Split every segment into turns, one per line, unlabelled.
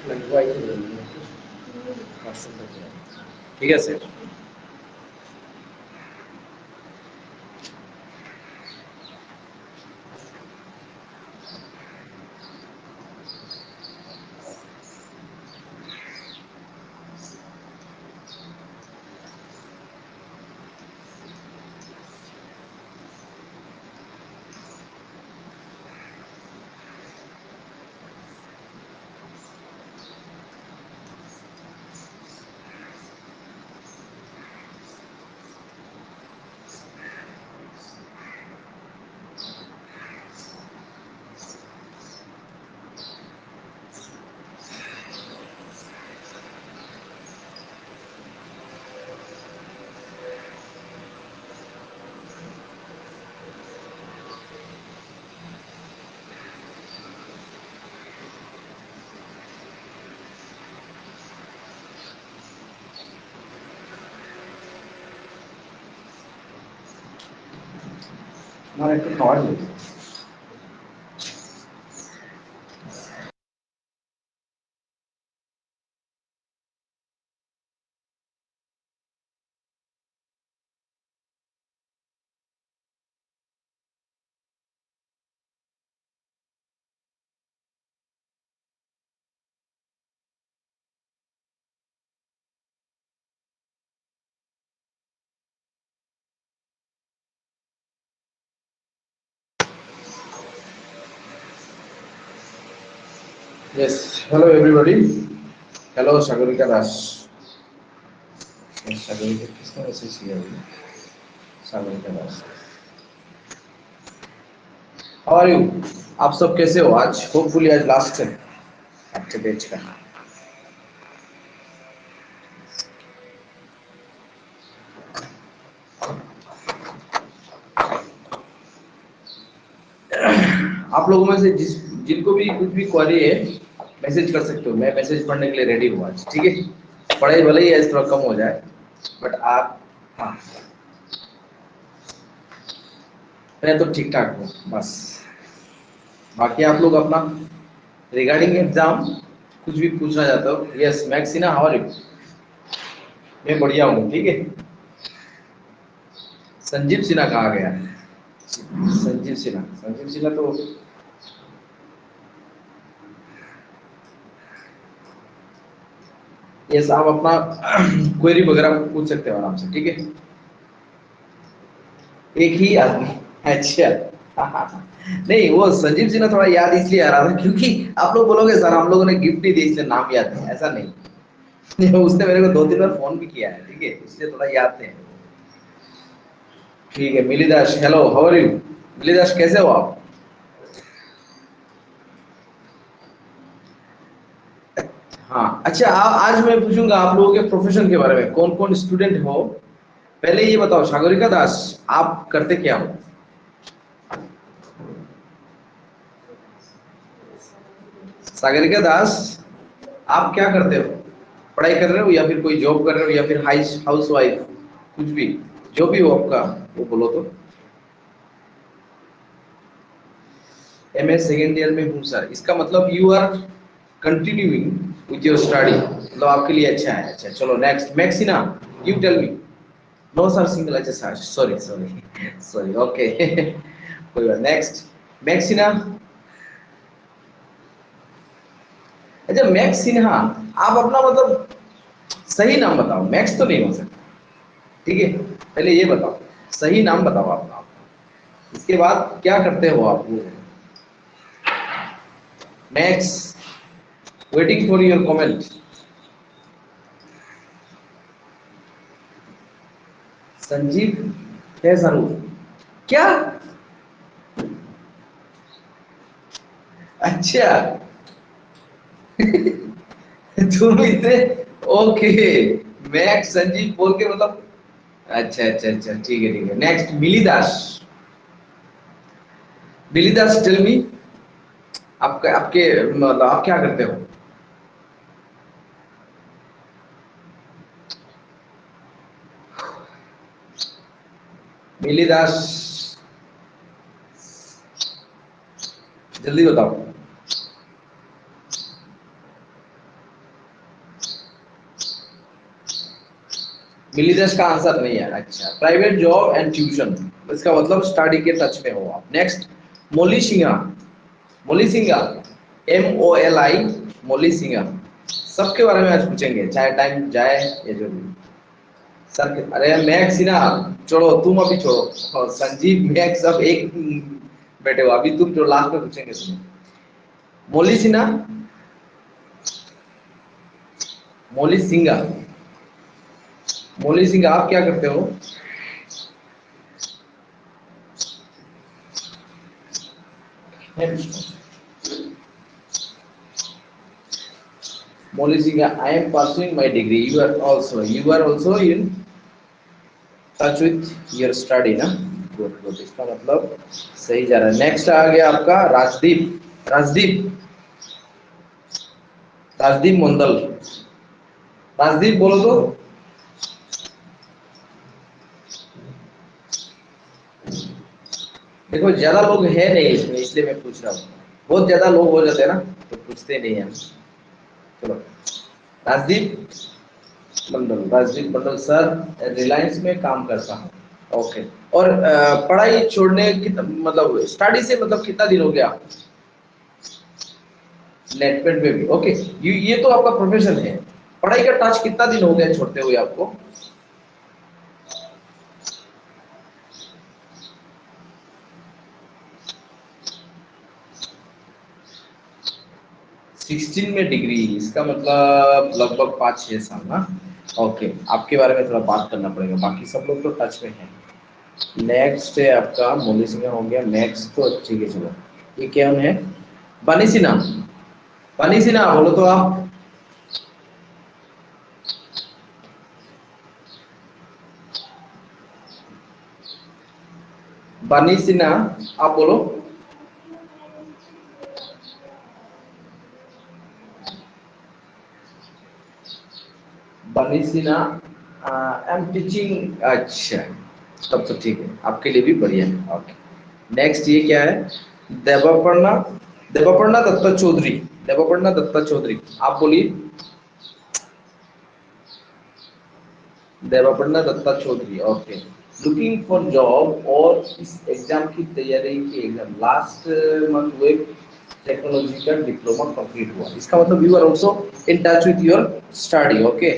लगवाई ठीक है सर। हमारा एक खावा नहीं Yes, hello everybody. Hello Sagarika Das. Yes, Sagarika किसने मैसेज किया अभी? सागरिका दास। How are you? आप सब कैसे हो आज? होपफुली आज लास्ट है आपके बैच का। आप लोगों में से जिनको भी कुछ भी क्वेरी है मैसेज कर सकते हो। मैं मैसेज पढ़ने के लिए रेडी हूँ आज, ठीक है। पढ़ाई भले ही आज थोड़ा कम हो जाए बट आप, हाँ, मैं तो ठीक ठाक हूँ बस। बाकी आप लोग अपना रिगार्डिंग एग्जाम कुछ भी पूछना चाहते हो? Yes Maxina, how are you? मैं बढ़िया हूँ, ठीक है। संजीव सिन्हा कहाँ गया? संजीव सिन्हा तो यस, आप अपना क्वेरी वगैरह पूछ सकते हो आराम से, ठीक है। एक ही आदमी, अच्छा। नहीं, वो संजीव सिन्हा थोड़ा याद इसलिए आ रहा था क्योंकि आप लोग बोलोगे सर हम लोगों ने गिफ्ट नहीं दी इसलिए नाम याद नहीं, ऐसा नहीं। उसने मेरे को 2-3 बार फोन भी किया है, ठीक है, इसलिए थोड़ा याद थे। ठीक है, मिलीदास, हेलो, हाउ आर यू? मिलीदास कैसे हो आप? हाँ, अच्छा, आज मैं पूछूंगा आप लोगों के प्रोफेशन के बारे में, कौन कौन स्टूडेंट हो। पहले ये बताओ सागरिका दास, आप करते क्या हो? सागरिका दास, आप क्या करते हो? पढ़ाई कर रहे हो या फिर कोई जॉब कर रहे हो या फिर हाउस वाइफ, कुछ भी, जो भी हो आपका वो बोलो तो। एमए सेकेंड ईयर में हूँ सर, इसका मतलब you are continuing with your study, मतलब आपके लिए अच्छा है। अच्छा चलो next, Maxina, you tell me. No sir single, अच्छा sir, sorry sorry sorry, okay. कोई बात, नेक्स्ट मैक्सिना। अच्छा मैक्स सिन्हा, आप अपना मतलब सही नाम बताओ, मैक्स तो नहीं हो सकता, ठीक है। पहले ये बताओ, सही नाम बताओ अपना, इसके बाद क्या करते हो आप? Max, waiting for your comment. Sanjeev है जरूर, क्या? अच्छा। दोनों इतने, ओके। मैक्स संजीव बोल के मतलब, अच्छा अच्छा अच्छा, ठीक है नेक्स्ट मिलीदास। मिलीदास टेल मी, आपके आपके मतलब आप क्या करते हो? मिलीदास, जल्दी बताओ। मिलीदस का आंसर नहीं है। अच्छा, प्राइवेट जॉब एंड ट्यूशन, इसका मतलब स्टडी के टच में हो आप। नेक्स्ट, मोली सिंहा। मोली सिंहा, MOLI, मोली सिंहा, सबके बारे में आज पूछेंगे, चाहे टाइम जाए या जो भी। सर, अरे मैक्स ही ना, छोड़ो तुम अभी छोड़ो, और संजीव मैक्स अब एक बैठे हो, अभी तुम जो लास्ट में पूछेंगे तुम्हें। मोली सिन्हा, मोली सिंगा, मोली सिंह आप क्या करते हो? Molly Singh, I am pursuing my degree, you are also in touch with your study ना। गुड गुड, इसका मतलब सही जा रहा है। नेक्स्ट आ गया आपका राजदीप। राजदीप, राजदीप मंडल, राजदीप बोलो तो। देखो ज्यादा लोग है नहीं इसमें, इसलिए मैं पूछ रहा हूँ, बहुत ज्यादा लोग हो जाते हैं ना तो पूछते नहीं है। चलो, राजदीप मंडल, राजदीप मंडल सर, रिलायंस में काम करता हूँ। ओके, और पढ़ाई छोड़ने की मतलब स्टडी से मतलब कितना दिन हो गया? नेटपेड में भी, ओके। ये तो आपका प्रोफेशन है, पढ़ाई का टच कितना दिन हो गया छोड़ते हुए आपको? 16 में डिग्री, इसका मतलब लगभग 5-6 साल ना। ओके, आपके बारे में थोड़ा बात करना पड़ेगा, बाकी सब लोग तो टच में है। नेक्स्ट है आपका मोली सिंह हो गया, नेक्स्ट तो ठीक है चलो, ये क्या है? बनी सिन्हा, बनी सिन्हा बोलो तो आप। बनी सिन्हा, आप बोलो। बनी सिन्हा, आई एम टीचिंग, अच्छा, तब तो ठीक है, आपके लिए भी बढ़िया है। ओके, नेक्स्ट ये क्या है? देवापर्णा, देवापर्णा दत्ता चौधरी, देवापर्णा दत्ता चौधरी, आप बोलिए। Debaparna Datta Chaudhary, okay. Looking for job, और इस एग्जाम की तैयारी की, exam last month web technology का डिप्लोमा कंप्लीट हुआ, इसका मतलब you are also in touch with your study. Okay,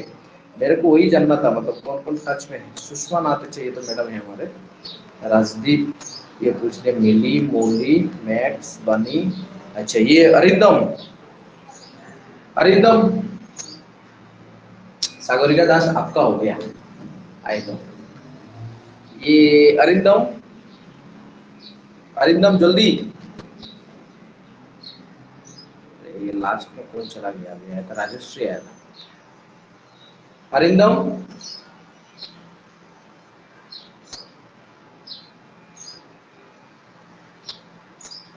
मेरे को वही जानना था, मतलब कौन कौन टच में है। सुषमा नाथ चाहिए तो मैडम है हमारे, राजदीप, ये पूछने, मिली, मोली, मैक्स, बनी, अच्छा ये अरिंदम, अरिंदम, सागरिका दास आपका हो गया, आई नो। ये अरिंदम, अरिंदम जल्दी, ये लास्ट में कौन चला गया? अभी आया था राजश्री, आया था। अरिंदम,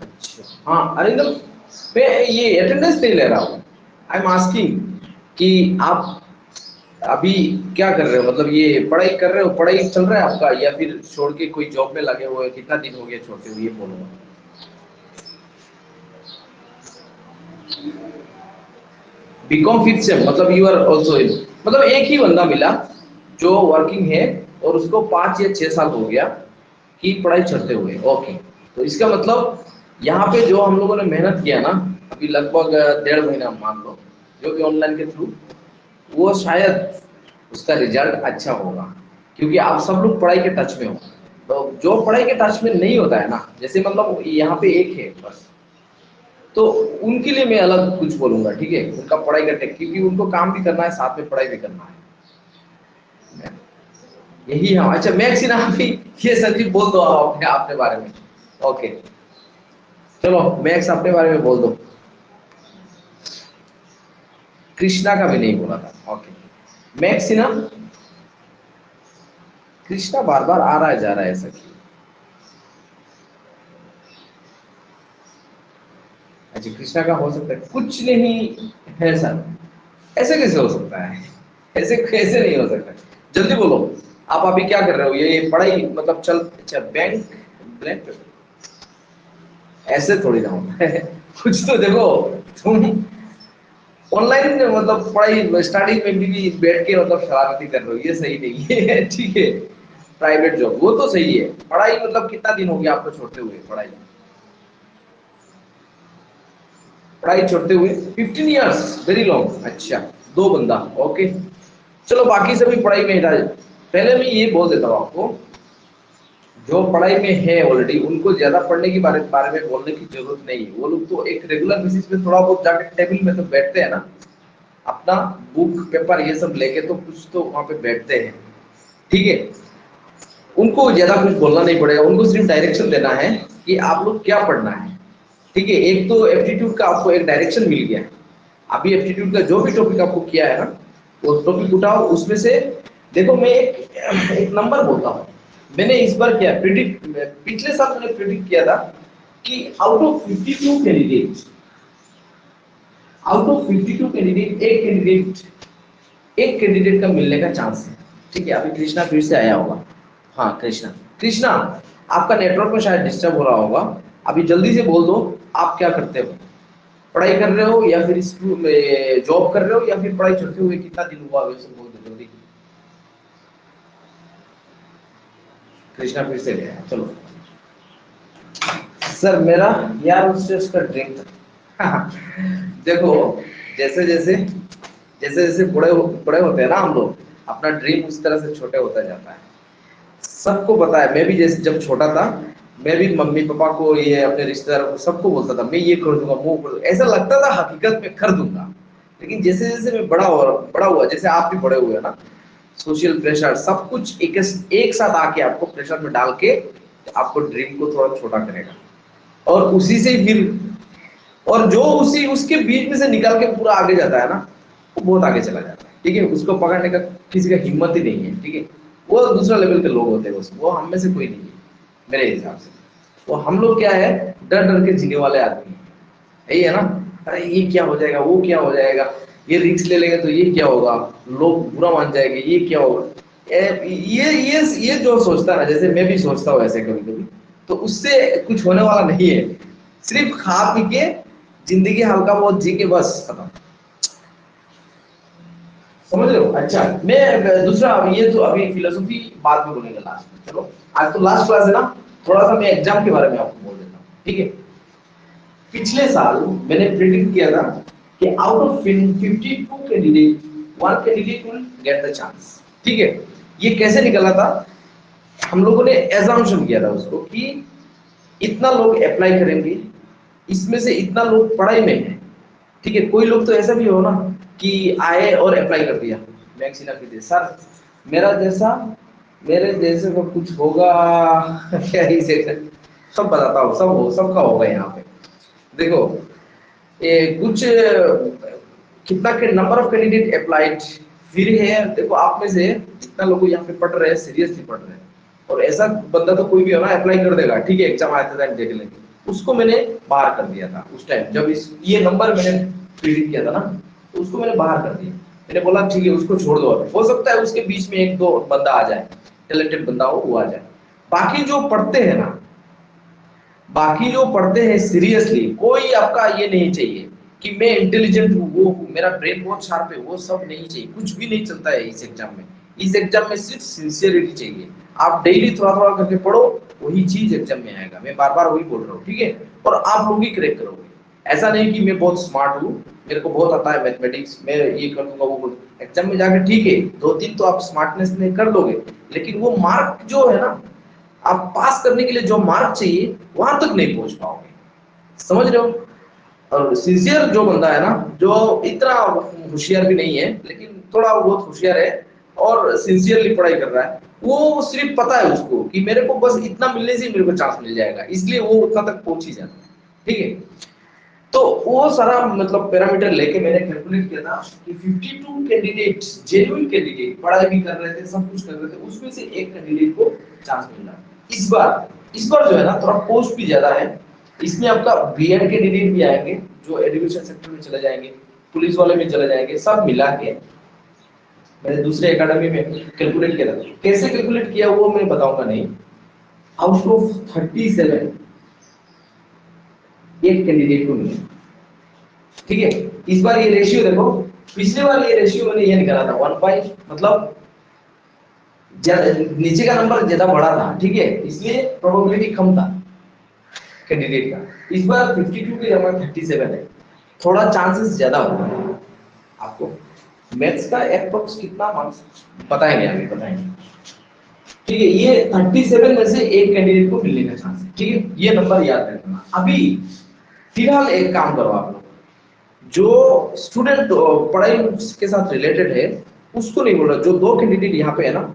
अच्छा हाँ अरिंदम, मैं ये अटेंडेंस नहीं ले रहा हूँ, आई एम आस्किंग कि आप अभी क्या कर रहे हो, मतलब ये पढ़ाई कर रहे हो, पढ़ाई चल रहा है आपका, या फिर छोड़ के कोई जॉब में लगे हुए, कितना दिन हो गया छोड़ते हुए, ये बोलो। बीकॉम फिफ्थ सेम, मतलब यू आर ऑल्सो इन, मतलब एक ही बंदा मिला जो वर्किंग है, और उसको 5 या 6 साल हो गया कि पढ़ाई चलते हुए। ओके, तो इसका मतलब यहाँ पे जो हम लोगों ने मेहनत किया ना, अभी लगभग 1.5 महीना मान लो, जो कि ऑनलाइन के थ्रू, वो शायद उसका रिजल्ट अच्छा होगा, क्योंकि आप सब लोग पढ़ाई के टच में हो। तो जो पढ़ाई के टच में नहीं होता है ना, जैसे मतलब यहाँ पे एक है बस, तो उनके लिए मैं अलग कुछ बोलूंगा, ठीक है, उनका पढ़ाई का टेक, क्योंकि उनको काम भी करना है, साथ में पढ़ाई भी करना है, यही। हाँ अच्छा, मैक्स ना अभी, ये संजीव बोल दो आप अपने अपने बारे में। ओके, चलो मैक्स अपने बारे में बोल दो। कृष्णा का भी नहीं बोला था। ओके, मैक्स ना, कृष्णा बार बार आ रहा है जा रहा है, ऐसा क्यों? अच्छा, कृष्णा का हो सकता है, कुछ नहीं है सर, ऐसे कैसे हो सकता है? ऐसे कैसे नहीं हो सकता? जल्दी बोलो, आप अभी क्या कर रहे हो? ये पढ़ाई मतलब चल, अच्छा बैंक, ब्लैंक, ऐसे थोड़ी ना होता है कुछ तो देखो तुम, ऑनलाइन मतलब पढ़ाई स्टडी में भी बैठ के मतलब शरारती कर रहे हो, ये सही नहीं है। ठीक है, प्राइवेट जॉब वो तो सही है। पढ़ाई मतलब कितना दिन हो गया आपको छोड़ते हुए? पढ़ाई पढ़ाई छोड़ते हुए 15 इयर्स, वेरी लॉन्ग। अच्छा, दो बंदा, ओके। चलो बाकी सभी पढ़ाई में था। पहले मैं ये बोल देता हूँ आपको, जो पढ़ाई में है ऑलरेडी उनको ज्यादा पढ़ने की बारे में बोलने की जरूरत नहीं है। वो लोग तो एक रेगुलर बेसिस पे थोड़ा बहुत जाके टेबल में तो बैठते हैं ना, अपना बुक पेपर ये सब लेके तो कुछ तो वहां पे बैठते हैं। ठीक है, उनको ज्यादा कुछ बोलना नहीं पड़ेगा, उनको सिर्फ डायरेक्शन देना है कि आप लोग क्या पढ़ना है। ठीक है, एक तो एप्टीट्यूड का आपको एक डायरेक्शन मिल गया है। अभी एप्टीट्यूड का जो भी टॉपिक आपको किया है ना, वो टॉपिक उठाओ, उसमें से देखो मैं एक नंबर बोलता हूँ। मैंने इस बार किया प्रिडिक्ट, पिछले साल मैंने प्रिडिक्ट किया था कि आउट ऑफ 52 कैंडिडेट एक कैंडिडेट का मिलने का चांस है। ठीक है, अभी कृष्णा फिर से आया होगा। हाँ कृष्णा, कृष्णा आपका नेटवर्क में शायद डिस्टर्ब हो रहा होगा। अभी जल्दी से बोल दो, आप क्या करते हो? पढ़ाई कर रहे हो या फिर स्कूल में जॉब कर रहे हो या फिर पढ़ाई छोड़ते हुए कितना दिन हुआ, वैसे बोल दो जल्दी। कृष्णा फिर से गया, चलो। सर मेरा यार उससे उसका ड्रीम था। देखो, जैसे जैसे जैसे जैसे बड़े होते हैं ना हम लोग, अपना ड्रीम उस तरह से छोटे होता जाता है। सबको पता है, मैं भी जैसे जब छोटा था, मैं भी मम्मी पापा को, ये अपने रिश्तेदारों को सबको बोलता था मैं ये कर दूंगा, वो कर दूंगा। ऐसा लगता था हकीकत में कर दूंगा। लेकिन जैसे जैसे मैं बड़ा हुआ, जैसे आप भी बड़े हुए ना, सोशल प्रेशर सब कुछ एक साथ आके आपको प्रेशर में डाल के आपको ड्रीम को थोड़ा छोटा करेगा। और उसी से फिर, और जो उसी उसके बीच में से निकल के पूरा आगे जाता है ना, वो बहुत आगे चला जाता है। ठीक है, उसको पकड़ने का किसी का हिम्मत ही नहीं है। ठीक है, वो दूसरा लेवल के लोग होते हैं, वो हम में से कोई नहीं है मेरे हिसाब से। तो हम लोग क्या है, डर डर के जीने वाले आदमी हैं। यही है ना, अरे ये क्या हो जाएगा, वो क्या हो जाएगा, ये रिस्क ले लेंगे तो ये क्या होगा, लोग बुरा मान जाएंगे, ये क्या होगा। ये जो सोचता है ना, जैसे मैं भी सोचता हूँ ऐसे कभी कभी, तो उससे कुछ होने वाला नहीं है। सिर्फ खा पी के जिंदगी हल्का बहुत जी के बस खत्म। समझ रहे हो? अच्छा, मैं दूसरा, ये तो अभी फिलोसफी बाद में बोलेंगे लास्ट में। चलो, आज तो लास्ट क्लास है ना, थोड़ा सा मैं एग्जाम के बारे में आपको बोल देता हूँ। ठीक है, पिछले साल मैंने प्रिडिक्ट किया था कि out of 52 candidate, one candidate will get the chance. ठीक है, ये कैसे निकला था? हम लोगों ने एजम्पशन किया था उसको कि इतना लोग अप्लाई करेंगे, इसमें से इतना लोग पढ़ाई में है। ठीक है, कोई लोग तो ऐसा भी हो ना कि आए और अप्लाई कर दिया, मैक्सिना के लिए सर मेरा जैसा, मेरे जैसे को कुछ होगा। क्या ही से सब बताता हूँ, सबका होगा यहाँ पे। देखो, ये कुछ कितना के नंबर ऑफ कैंडिडेट अप्लाइड, फिर है देखो आप में से जितना लोग यहाँ पे पढ़ रहे हैं, सीरियसली पढ़ रहे हैं, और ऐसा बंदा तो कोई भी हो ना अप्लाई कर देगा। ठीक है, एग्जाम आते टाइम देख लेंगे, उसको मैंने बाहर कर दिया था उस टाइम जब ये नंबर मैंने प्रिडिक्ट किया था ना, तो उसको मैंने बाहर कर दिया। मैंने बोला ठीक है उसको छोड़ दो, हो सकता है उसके बीच में एक दो बंदा आ जाए, टैलेंटेड बंदा हो वो आ जाए। बाकी जो पढ़ते हैं ना, बाकी जो पढ़ते हैं सीरियसली, कोई आपका ये नहीं चाहिए कि मैं इंटेलिजेंट हूँ, वो हूँ, मेरा ब्रेन बहुत शार्प है, वो सब नहीं चाहिए, कुछ भी नहीं चलता है इस एग्जाम में। इस एग्जाम में सिर्फ सिंसियरिटी चाहिए। आप डेली थोड़ा थोड़ा करके पढ़ो, वही चीज एग्जाम में आएगा। मैं बार बार वही बोल रहा हूँ। ठीक है, और आप लोग ही क्रैक करोगे। ऐसा नहीं कि मैं बहुत स्मार्ट हूँ, मेरे को बहुत आता है मैथमेटिक्स, मैं ये कर दूंगा वो कर, एग्जाम में जाकर ठीक है दो तीन तो आप स्मार्टनेस में कर लोगे, लेकिन वो मार्क जो है ना, आप पास करने के लिए जो मार्क चाहिए वहां तक नहीं पहुंच पाओगे। समझ रहे हो? और सिंसियर जो बंदा है ना, जो इतना होशियार भी नहीं है लेकिन थोड़ा बहुत होशियार है और सिंसियरली पढ़ाई कर रहा है, वो सिर्फ पता है उसको कि मेरे को बस इतना मिलने से मेरे को चांस मिल जाएगा, इसलिए वो उतना तक पहुंच ही जाता है। ठीक है, तो वो सारा मतलब पैरामीटर लेके मैंने कैलकुलेट किया था कि 52 कैंडिडेट्स, जेन्युइन कैंडिडेट पढ़ाई भी कर रहे थे, सब कुछ कर रहे थे, उसमें से एक कैंडिडेट को चांस मिल रहा है। इस बार जो है ना, थोड़ा पोस्ट भी ज्यादा है। इसमें आपका बीएड कैंडिडेट भी आएंगे जो एजुकेशन सेक्टर में चले जाएंगे, पुलिस वाले में चले जाएंगे, सब मिला के मैंने दूसरे एकेडमी में कैलकुलेट किया था। कैसे कैलकुलेट किया वो मैं बताऊंगा नहीं। आउट ऑफ 37 एक कैंडिडेट को मिले। ठीक है, इस बार ये रेशियो देखो, पिछले बार ये रेशियो मैंने ये निकाला था 1/, मतलब नीचे का नंबर ज्यादा बड़ा था, ठीक है, इसलिए प्रोबेबिलिटी कम था कैंडिडेट का। इस बार 52 के जगह 37 है, थोड़ा चांसेस ज्यादा होगा। आपको मैथ्स का अप्रोक्स कितना मार्क्स बताएंगे, अभी बताएंगे, ठीक है। ये 37 में से एक कैंडिडेट को मिलने का चांस है, ठीक है, ये नंबर याद रखना। अभी फिलहाल एक काम करो आप लोग, जो स्टूडेंट पढ़ाई के साथ रिलेटेड है उसको नहीं बोल रहा, जो दो कैंडिडेट यहाँ पे है ना,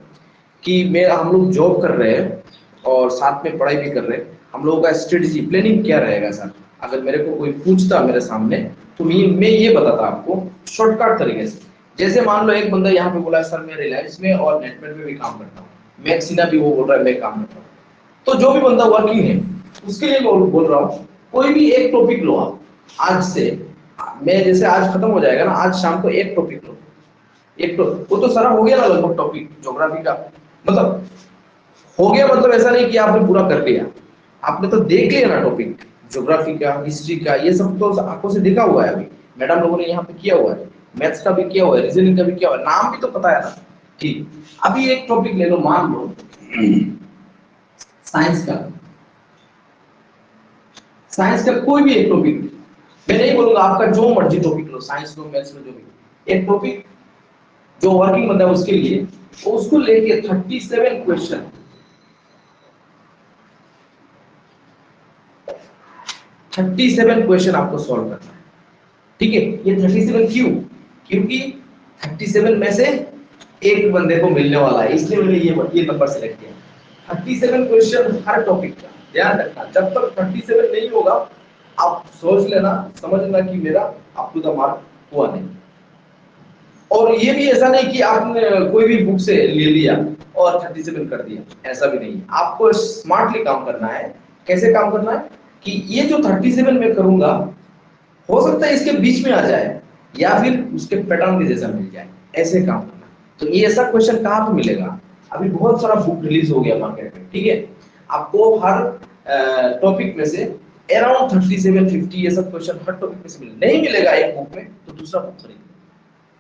कि मेरा हम लोग जॉब कर रहे हैं और साथ में पढ़ाई भी कर रहे हैं, हम लोगों का स्ट्रेटजी प्लानिंग क्या रहेगा सर, अगर मेरे को कोई पूछता मेरे सामने तो मैं ये बताता आपको शॉर्टकट तरीके से। जैसे मान लो एक बंदा यहाँ पे बोला सर मैं रिलायंस में और नेटवर्क में भी काम करता हूँ, मैक्सिना भी वो बोल रहा है मैं काम करता हूँ, तो जो भी बंदा वर्किंग है उसके लिए बोल रहा हूँ, कोई भी एक टॉपिक लो आप आज से, मैं जैसे आज खत्म हो जाएगा ना, आज शाम को एक टॉपिक लो, एक तो वो तो सारा हो गया ना लगभग टॉपिक ज्योग्राफी का, मतलब हो गया, मतलब ऐसा नहीं कि आपने पूरा कर लिया, आपने तो देख लिया ना टॉपिक, ज्योग्राफी का, हिस्ट्री का, ये सब तो आंखों से देखा हुआ है, अभी मैडम लोगों ने यहाँ पे किया हुआ है, मैथ्स का भी किया हुआ है, रीजनिंग का भी किया हुआ है, नाम भी तो पता है ना, ठीक। अभी एक टॉपिक ले लो, मान लो साइंस का, साइंस का कोई भी एक टॉपिक, मैं नहीं बोलूंगा आपका जो मर्जी टॉपिक लो, साइंस लो मैथ्स लो, जो भी एक टॉपिक जो वर्किंग बंदा है उसके लिए, तो उसको लेके 37 क्वेश्चन, 37 क्वेश्चन आपको सॉल्व करना है, ठीक है। ये 37 क्यों, क्योंकि 37 में से एक बंदे को मिलने वाला है, इसलिए मैंने ये नंबर सेलेक्ट किया। 37 क्वेश्चन हर टॉपिक का, ध्यान रखना, जब तक 37 नहीं होगा आप सोच लेना, समझ लेना कि मेरा अप टू द मार्क हुआ नहीं। और ये भी ऐसा नहीं कि आपने कोई भी बुक से ले लिया और 37 कर दिया, ऐसा भी नहीं है, आपको स्मार्टली काम करना है। कैसे काम करना है कि ये जो 37 में करूंगा, हो सकता है इसके बीच में आ जाए या फिर उसके पैटर्न के जैसा मिल जाए, ऐसे काम करना। तो ये ऐसा क्वेश्चन कहाँ पे मिलेगा, अभी बहुत सारा बुक रिलीज हो गया मार्केट में, ठीक है, आपको हर टॉपिक में से अराउंड 37 50 ये सब क्वेश्चन हर टॉपिक में से नहीं मिलेगा एक बुक में, तो दूसरा बुक खरीद,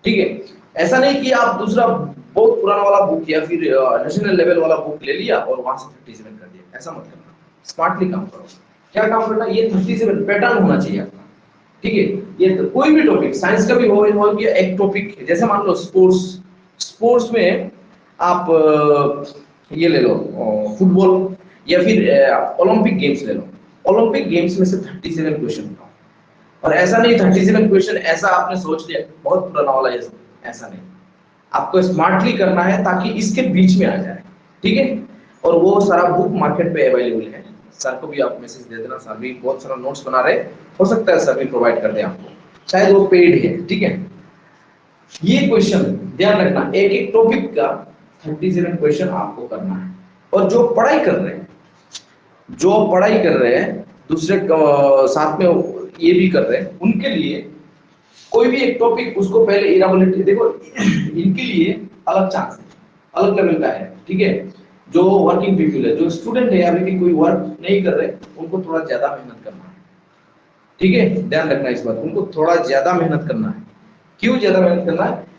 ठीक है। ऐसा नहीं कि आप दूसरा बहुत पुराना वाला बुक या फिर नेशनल लेवल वाला बुक ले लिया और वहां से 37 कर दिया, ऐसा मत करना, स्मार्टली काम करो। क्या काम करना, ये 37 पैटर्न होना चाहिए आपका, ठीक है। ये तो कोई भी टॉपिक, साइंस का भी हो गया एक टॉपिक, जैसे मान लो स्पोर्ट्स, स्पोर्ट्स में आप ये ले लो फुटबॉल, या फिर ओलंपिक गेम्स ले लो, ओलंपिक गेम्स में से 37 क्वेश्चन उठाओ। और ऐसा नहीं 37 क्वेश्चन ऐसा आपने सोच लिया बहुत पुराना वाला, ऐसा नहीं, आपको स्मार्टली करना है ताकि इसके बीच में आ जाए, ठीक है। और वो सारा बुक मार्केट पे अवेलेबल है, सर को भी आप मैसेज दे देना, सर भी बहुत सारा नोट्स बना रहे, हो सकता है सर भी प्रोवाइड कर दे आपको, शायद वो पेड है, ठीक है। ये क्वेश्चन ध्यान रखना, एक एक टॉपिक का 37 क्वेश्चन आपको करना है। और जो पढ़ाई कर रहे हैं, जो पढ़ाई कर रहे हैं दूसरे साथ में ये भी कर रहे हैं, उनके लिए कोई भी एक टॉपिक उसको पहले इरेगुलरिटी देखो, इनके लिए अलग चांस है, अलग लेवल का है, ठीक है। जो वर्किंग पीपल है, जो स्टूडेंट है अभी भी कोई वर्क नहीं कर रहे, उनको थोड़ा ज्यादा मेहनत करना है, ठीक है, ध्यान रखना इस बात, उनको थोड़ा ज्यादा मेहनत करना है। क्यों ज्यादा मेहनत करना है,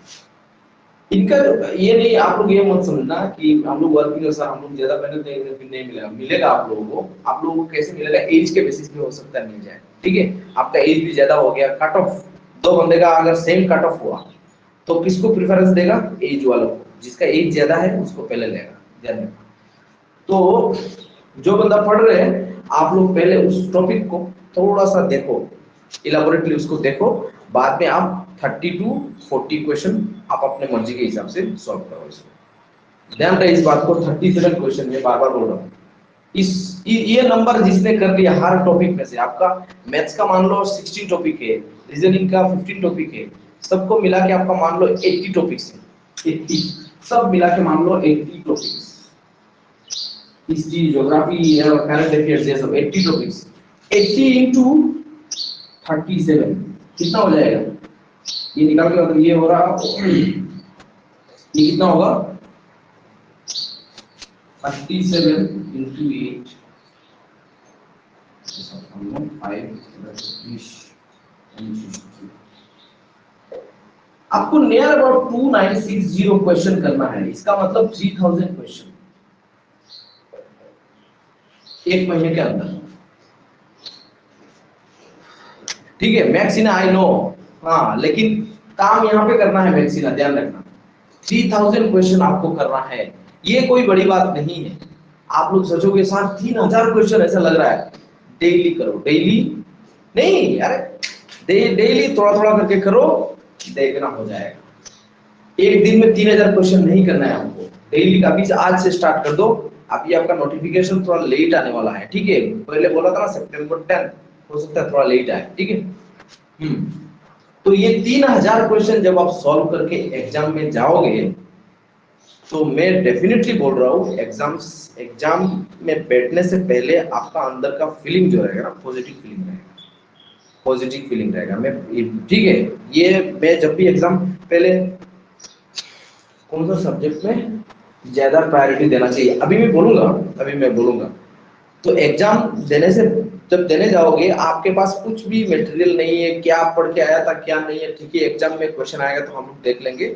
इनका ये नहीं, आप लोग ये मत समझना कि हम लोग वर्किंग सर हम लोग ज्यादा मेहनत नहीं करेंगे फिर नहीं मिलेगा, मिलेगा आप लोगों को। आप लोगों को कैसे मिलेगा, एज के बेसिस पे हो सकता है मिल जाए, ठीक है। आपका एज भी ज्यादा हो गया, कट ऑफ दो बंदे का अगर सेम कट ऑफ हुआ तो किसको प्रेफरेंस देगा, एज वालों को, जिसका एज ज्यादा है उसको पहले लेगा, ध्यान रखना। तो जो बंदा पढ़ रहे हैं आप लोग पहले उस टॉपिक को थोड़ा सा देखो, इलाबोरेटली उसको देखो, बाद में आप 30 टू 40 क्वेश्चन आप अपने मर्जी के हिसाब से सॉल्व करो इसको। ध्यान रहे इस बात को, 37 क्वेश्चन में बार बार बोल रहा हूँ, ये नंबर जिसने कर लिया हर टॉपिक में से, आपका मैथ्स का मान लो 16 टॉपिक है, रीजनिंग का 15 टॉपिक है, सबको मिला के आपका मान लो 80 टॉपिक्स है, 80 सब मिला के मान लो 80 टॉपिक्स, हिस्ट्री ज्योग्राफी और करंट अफेयर्स ये सब 80 टॉपिक्स, 80 इंटू 37 कितना हो जाएगा, ये निकाल के मतलब ये हो रहा, ये कितना होगा 37 इंटू 8 5 20 आपको नियर अबाउट 2960 क्वेश्चन करना है, इसका मतलब 3000 क्वेश्चन एक महीने के अंदर। ठीक है मैक्सिना, आई नो, हाँ लेकिन काम यहाँ पे करना है मैक्सिना, ध्यान रखना 3000 क्वेश्चन आपको करना है, ये कोई बड़ी बात नहीं है। आप लोग सोचोगे सर 3000 क्वेश्चन ऐसा लग रहा है, डेली करो, डेली नहीं, अरे डेली थोड़ा थोड़ा करके करो, देखना हो जाएगा। एक दिन में 3000 क्वेश्चन नहीं करना है आपको, डेली का बीच आज से स्टार्ट कर दो। अभी आपका नोटिफिकेशन थोड़ा लेट आने वाला है, ठीक है, पहले बोला था ना सितंबर 10, हो सकता है थोड़ा लेट आए, ठीक है। तो ये 3000 क्वेश्चन जब आप सॉल्व करके एग्जाम में जाओगे, तो मैं डेफिनेटली बोल रहा हूँ एग्जाम में बैठने से पहले आपका अंदर का फीलिंग जो रहेगा ना, पॉजिटिव फीलिंग रहेगा, पॉजिटिव फीलिंग रहेगा। मैं ठीक है, ये मैं जब भी एग्जाम पहले कौन सा सब्जेक्ट में ज्यादा प्रायोरिटी देना चाहिए अभी मैं बोलूंगा। तो एग्जाम देने से जब देने जाओगे आपके पास कुछ भी मटेरियल नहीं है, क्या पढ़ के आया था क्या नहीं है, ठीक है एग्जाम में क्वेश्चन आएगा तो हम लोग देख लेंगे,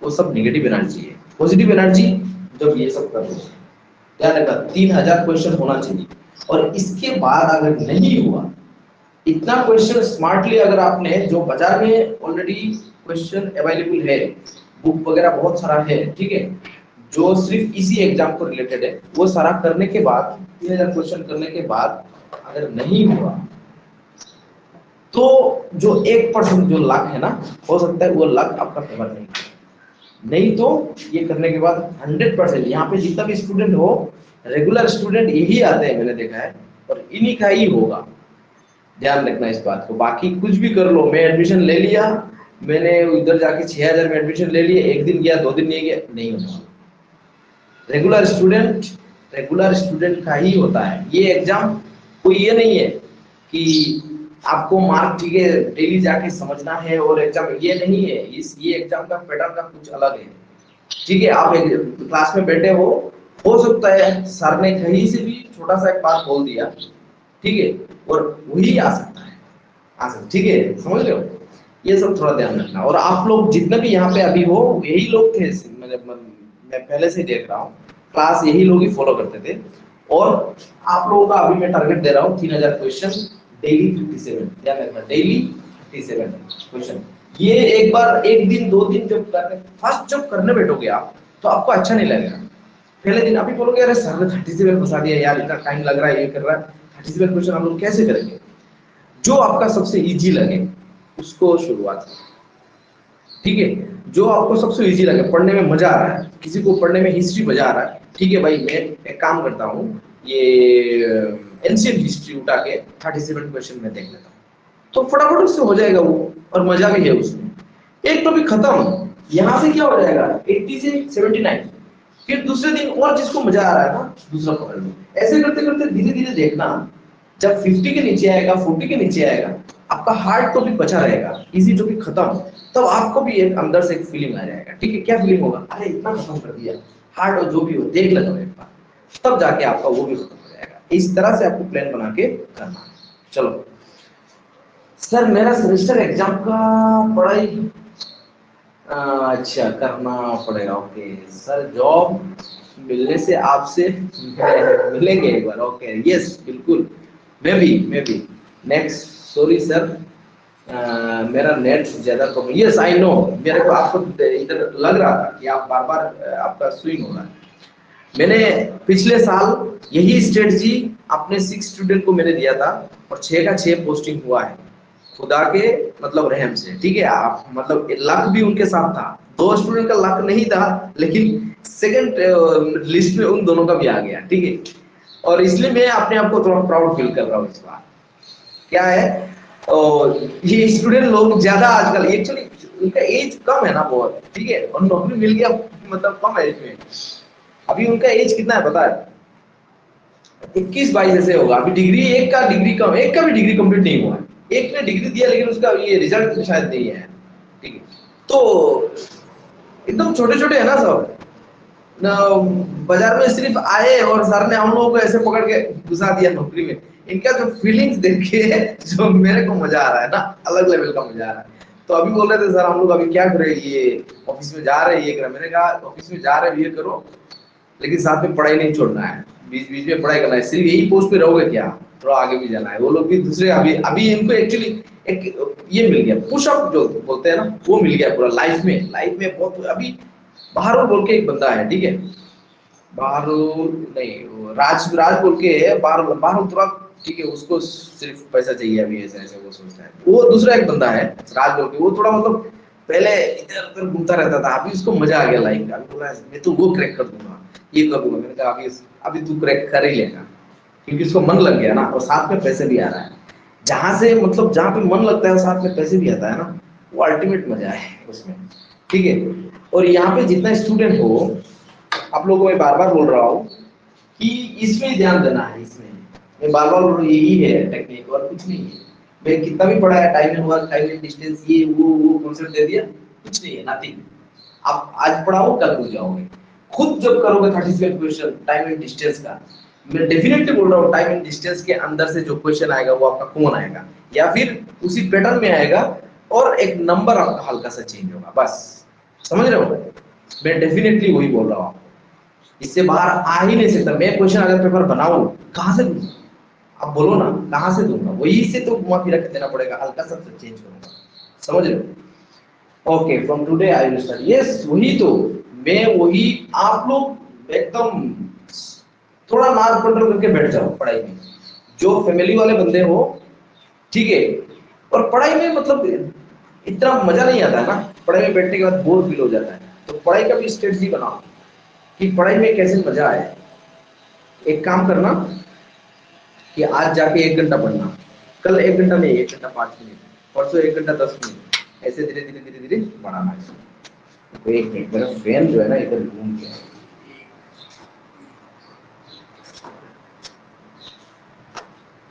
वो सब नेगेटिव एनर्जी है। पॉजिटिव एनर्जी जब ये सब कर लो, ध्यान रखना 3000 क्वेश्चन होना चाहिए। और इसके बाद अगर नहीं हुआ, इतना क्वेश्चन स्मार्टली अगर आपने, जो बाजार में ऑलरेडी क्वेश्चन अवेलेबल है, बुक वगैरह बहुत सारा है, ठीक है, जो सिर्फ इसी एग्जाम को रिलेटेड है, वो सारा करने के बाद 3000 क्वेश्चन करने के बाद अगर नहीं हुआ, तो जो 1% जो लक है ना, हो सकता है वो लक आपका फेवर नहीं तो ये करने के बाद 100%, यहाँ पे जितना भी स्टूडेंट हो, रेगुलर स्टूडेंट यही आते हैं मैंने देखा है, और इन्हीं का ही होगा, ध्यान रखना इस बात को। बाकी कुछ भी कर लो, मैं एडमिशन ले लिया, मैंने उधर जाके 6000 में एडमिशन ले लिए, एक दिन गया 2 दिन नहीं गया, नहीं होगा। रेगुलर स्टूडेंट का ही होता है ये एग्जाम। कोई ये नहीं है कि आपको मार्क, ठीक है, डेली जाके समझना है और एग्जाम, ये नहीं है। ये एग्जाम का पैटर्न का कुछ अलग है, ठीक है। आप क्लास में बैठे हो सकता है सर ने कहीं से भी छोटा सा एक बात बोल दिया, ठीक है, और वही आ सकता है, ठीक है, समझ रहे हो। ये सब थोड़ा ध्यान रखना। और आप लोग जितने भी यहाँ पे अभी हो, यही लोग थे, मैं पहले से देख रहा हूँ, क्लास यही लोग ही फॉलो करते थे। और आप लोगों का अभी मैं टारगेट दे रहा हूँ 3000 क्वेश्चन डेली 57, ध्यान रखना डेली 57 क्वेश्चन। ये एक बार, एक दिन 2 दिन जब करने बैठोगे आप, तो आपको अच्छा नहीं लगेगा। पहले दिन अभी बोलोगे अरे सर ने 37 बता दिया यार, इतना टाइम लग रहा है, ये कर रहा है, 37 क्वेश्चन हम लोग कैसे करेंगे। जो आपका सबसे इजी लगे उसको शुरुआत करें, ठीक है। जो आपको सबसे इजी लगे, पढ़ने में मजा आ रहा है, किसी को पढ़ने में हिस्ट्री मजा आ रहा है, ठीक है भाई, मैं एक काम करता हूँ, ये एंशिएंट हिस्ट्री उठा के 37 क्वेश्चन में देख लेता हूँ, तो फटाफट उससे हो जाएगा वो, और मजा भी है उसमें। एक टॉपिक खत्म, यहाँ से क्या हो जाएगा 80 से 79, फिर दूसरे दिन और जिसको मजा आ रहा है ना दूसरा पकड़ लो। ऐसे करते करते धीरे धीरे देखना, जब 50 के नीचे आएगा, 40 के नीचे आएगा, आपका हार्ड टॉपिक बचा रहेगा, इजी टॉपिक खत्म, तब आपको भी एक अंदर से एक फीलिंग आ जाएगा, ठीक है। क्या फीलिंग होगा, अरे इतना खत्म कर दिया, हार्ड और जो भी हो देख लेता हूँ एक बार, तब जाके आपका वो भी खत्म हो जाएगा। इस तरह से आपको प्लान बना के करना है। चलो सर, मेरा सेमेस्टर एग्जाम का पढ़ाई अच्छा करना पड़ेगा, ओके सर, जॉब मिलने से आपसे मिलेंगे एक बार, ओके यस बिल्कुल, मैं भी नेक्स्ट, सॉरी सर, मेरा नेट ज्यादा कम, यस आई नो, मेरे को आपको इधर लग रहा था कि आप बार बार आपका स्विंग हो रहा है। मैंने पिछले साल यही स्ट्रेटजी अपने 6 स्टूडेंट को मैंने दिया था, और 6 का 6 पोस्टिंग हुआ है, खुदा के मतलब रहम से, ठीक है। आप मतलब लक भी उनके साथ था, 2 स्टूडेंट का लक नहीं था, लेकिन सेकंड लिस्ट में उन दोनों का भी आ गया, ठीक है। और इसलिए मैं अपने आप को थोड़ा प्राउड फील कर रहा हूँ इस बार। क्या है, और ये स्टूडेंट लोग ज्यादा आजकल, एक्चुअली उनका एज कम है ना बहुत, ठीक है, और नौकरी मिल गया मतलब कम एज में। अभी उनका एज कितना है पता है, 21-22 ऐसे होगा। अभी डिग्री, एक का डिग्री कम, एक का भी डिग्री कंप्लीट नहीं हुआ है, एक ने डिग्री दिया लेकिन उसका ये रिजल्ट शायद नहीं है, ठीक है। तो एकदम छोटे छोटे है ना सब, बाजार में सिर्फ आए और सर ने हम लोगों को ऐसे पकड़ के घुसा दिया नौकरी में। इनका जो फीलिंग्स देख के जो मेरे को मजा आ रहा है ना, अलग लेवल का मजा आ रहा है। तो अभी बोल रहे थे सर हम लोग अभी क्या करें, ये ऑफिस में जा रहे हैं ये करें। मैंने कहा ऑफिस में जा रहे हैं ये करो, लेकिन साथ में पढ़ाई नहीं छोड़ना है, बीच बीच में पढ़ाई करना है। सिर्फ यही पोस्ट पे रहोगे क्या, थोड़ा आगे भी जाना है। वो लोग भी दूसरे अभी अभी इनको एक्चुअली एक ये मिल गया, पुशअप जो बोलते हैं ना, वो मिल गया पूरा लाइफ में। लाइफ में बहुत अभी बाहर बोल के एक बंदा है, ठीक है, बाहर नहीं, वो राज राज बोल के है, बाहर बाहर थोड़ा ठीक है, उसको सिर्फ पैसा चाहिए अभी, ऐसे ऐसे वो सोचता है। वो दूसरा एक बंदा है राज बोल के, वो थोड़ा मतलब पहले इधर उधर घूमता रहता था, अभी उसको मजा आ गया लाइफ का। अभी बोला मैं तो वो क्रैक कर दूंगा, ये कर दूंगा। मैंने कहा अभी अभी तू क्रैक कर ही लेगा, क्योंकि उसको मन लग गया ना, और साथ में पैसे भी आ रहा है। जहां से मतलब जहां पे मन लगता है साथ में पैसे भी आता है ना, वो अल्टीमेट मजा है उसमें, ठीक है। और यहाँ पे जितना स्टूडेंट हो, आप लोगों को मैं बार बार बोल रहा हूँ कि इसमें ध्यान देना है। इसमें मैं बार बार बोल रहा हूँ, यही है टेक्निक और कुछ नहीं है। मैं कितना भी पढ़ा है, time and work, time and distance, ये वो कॉन्सेप्ट दे दिया, कुछ नहीं है, नथिंग। आप आज पढ़ाओ कल भूल जाओगे। खुद जब करोगे 37 क्वेश्चन टाइम एंड डिस्टेंस का, मैं डेफिनेटली बोल रहा हूँ टाइम एंड डिस्टेंस के अंदर से जो क्वेश्चन आएगा वो आपका कौन आएगा, या फिर उसी पैटर्न में आएगा और एक नंबर आपका हल्का सा चेंज होगा, बस। समझ रहे हो? मैं डेफिनेटली वही बोल रहा हूँ, इससे बाहर आ ही नहीं सकता। मैं क्वेश्चन अगर पेपर बनाऊं, कहां से दूंगा? आप बोलो ना, कहां से दूंगा? वही से तो घुमा फिरा के देना पड़ेगा, हल्का सा चेंज करूंगा। समझ रहे हो? Okay, from today I will start. Yes, वही तो, मैं वही। आप लोग एकदम थोड़ा नाक कंट्रोल करके बैठ जाओ पढ़ाई में, जो फैमिली वाले बंदे हो, ठीक है। और पढ़ाई में मतलब इतना मजा नहीं आता है ना, पढ़ाई में बैठने के बाद बोर फील हो जाता है। तो पढ़ाई का भी स्ट्रेटजी बनाओ कि पढ़ाई में कैसे मजा आए। एक काम करना कि आज जाके 1 घंटा पढ़ना, कल 1 घंटा नहीं, 1 घंटा 5 मिनट, परसों 1 घंटा 10 मिनट, ऐसे धीरे धीरे धीरे धीरे बढ़ाना है। तो एक मिनट, मेरा फैन जो है ना इधर घूम गया।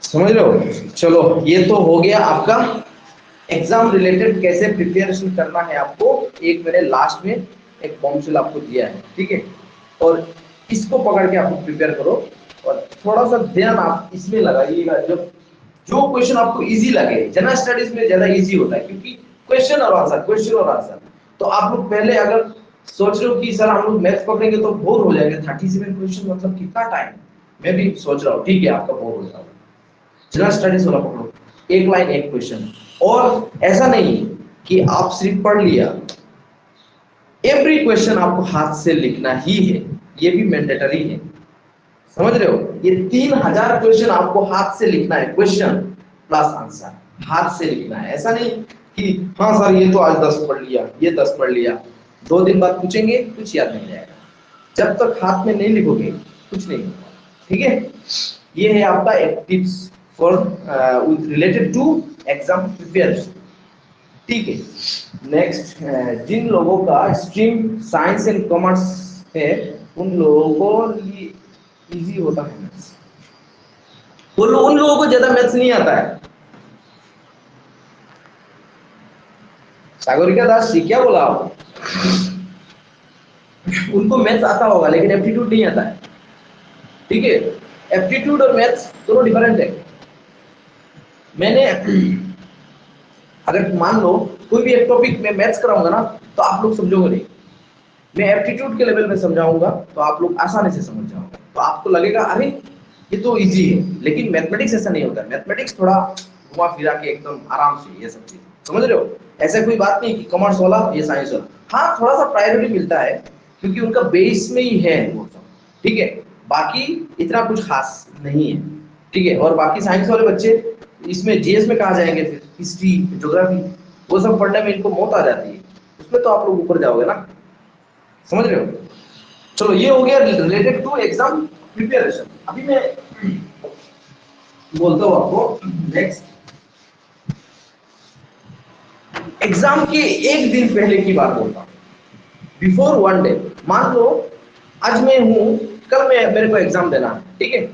समझ रहे हो? चलो, ये तो हो गया आपका एग्जाम रिलेटेड कैसे प्रिपरेशन करना है आपको। एक मैंने लास्ट में एक बॉम्बशेल आपको दिया है, ठीक है, और इसको पकड़ के आपको प्रिपेयर करो। और थोड़ा सा ध्यान आप इसमें लगाइएगा, जब जो क्वेश्चन आपको इजी लगे। जनरल स्टडीज में ज्यादा इजी होता है, क्योंकि क्वेश्चन और आंसर, क्वेश्चन और आंसर। तो आप लोग पहले अगर सोच रहे हो कि सर हम लोग मैथ्स पकड़ेंगे तो बोर हो जाएंगे, 37 क्वेश्चन मतलब कितना टाइम। मैं भी सोच रहा हूँ, ठीक है, आपका बोर हो जाओगे। जनरल स्टडीज वाला पकड़ो, एक लाइन एक क्वेश्चन। और ऐसा नहीं कि आप सिर्फ पढ़ लिया, एवरी क्वेश्चन आपको हाथ से लिखना ही है, ये भी मैंडेटरी है। समझ रहे हो? ये 3000 क्वेश्चन आपको हाथ से लिखना है, क्वेश्चन प्लस आंसर हाथ से लिखना है। ऐसा नहीं कि हाँ सर ये तो आज 10 पढ़ लिया, ये 10 पढ़ लिया, 2 दिन बाद पूछेंगे कुछ याद नहीं जाएगा। जब तक हाथ में नहीं लिखोगे कुछ नहीं होगा, ठीक है। ये है आपका एक tips for with related to exam preparation, ठीक है। नेक्स्ट, जिन लोगों का स्ट्रीम साइंस एंड कॉमर्स है, उन लोगों को ये इजी होता है मैथ्स। उन लोगों को ज्यादा मैथ्स नहीं आता है। सागरिका दास जी क्या बोला आप? उनको मैथ्स आता होगा लेकिन एप्टीट्यूड नहीं आता है, ठीक है। एप्टीट्यूड और मैथ्स दोनों डिफरेंट है। मैंने अगर मान लो कोई भी एक टॉपिक में मैथ्स कराऊंगा ना, तो आप लोग समझोगे नहीं। मैं एप्टीट्यूड के लेवल में समझाऊंगा तो आप लोग आसानी से समझ जाओगे, तो आपको लगेगा अरे ये तो इजी है। लेकिन मैथमेटिक्स ऐसा नहीं होता है। मैथमेटिक्स थोड़ा घुमा फिरा के एकदम आराम से ये सब चीज, समझ रहे हो? ऐसा कोई बात नहीं कि कॉमर्स वाला ये साइंस वाला, हाँ थोड़ा सा प्रायोरिटी मिलता है क्योंकि उनका बेस में ही है वो सब, ठीक है। बाकी इतना कुछ खास नहीं है, ठीक है। और बाकी साइंस वाले बच्चे इसमें जीएस में कहाँ जाएंगे फिर? हिस्ट्री, ज्योग्राफी, वो सब पढ़ने में इनको मौत आ जाती है, उसमें तो आप लोग ऊपर जाओगे ना। समझ रहे हो? चलो, ये हो गया रिलेटेड टू एग्जाम प्रिपरेशन। अभी मैं बोलता हूं आपको नेक्स्ट, एग्जाम के एक दिन पहले की बात बोलता हूं, बिफोर 1 डे। मान लो आज मैं हूं, कल मैं मेरे को एग्जाम देना है, ठीक है।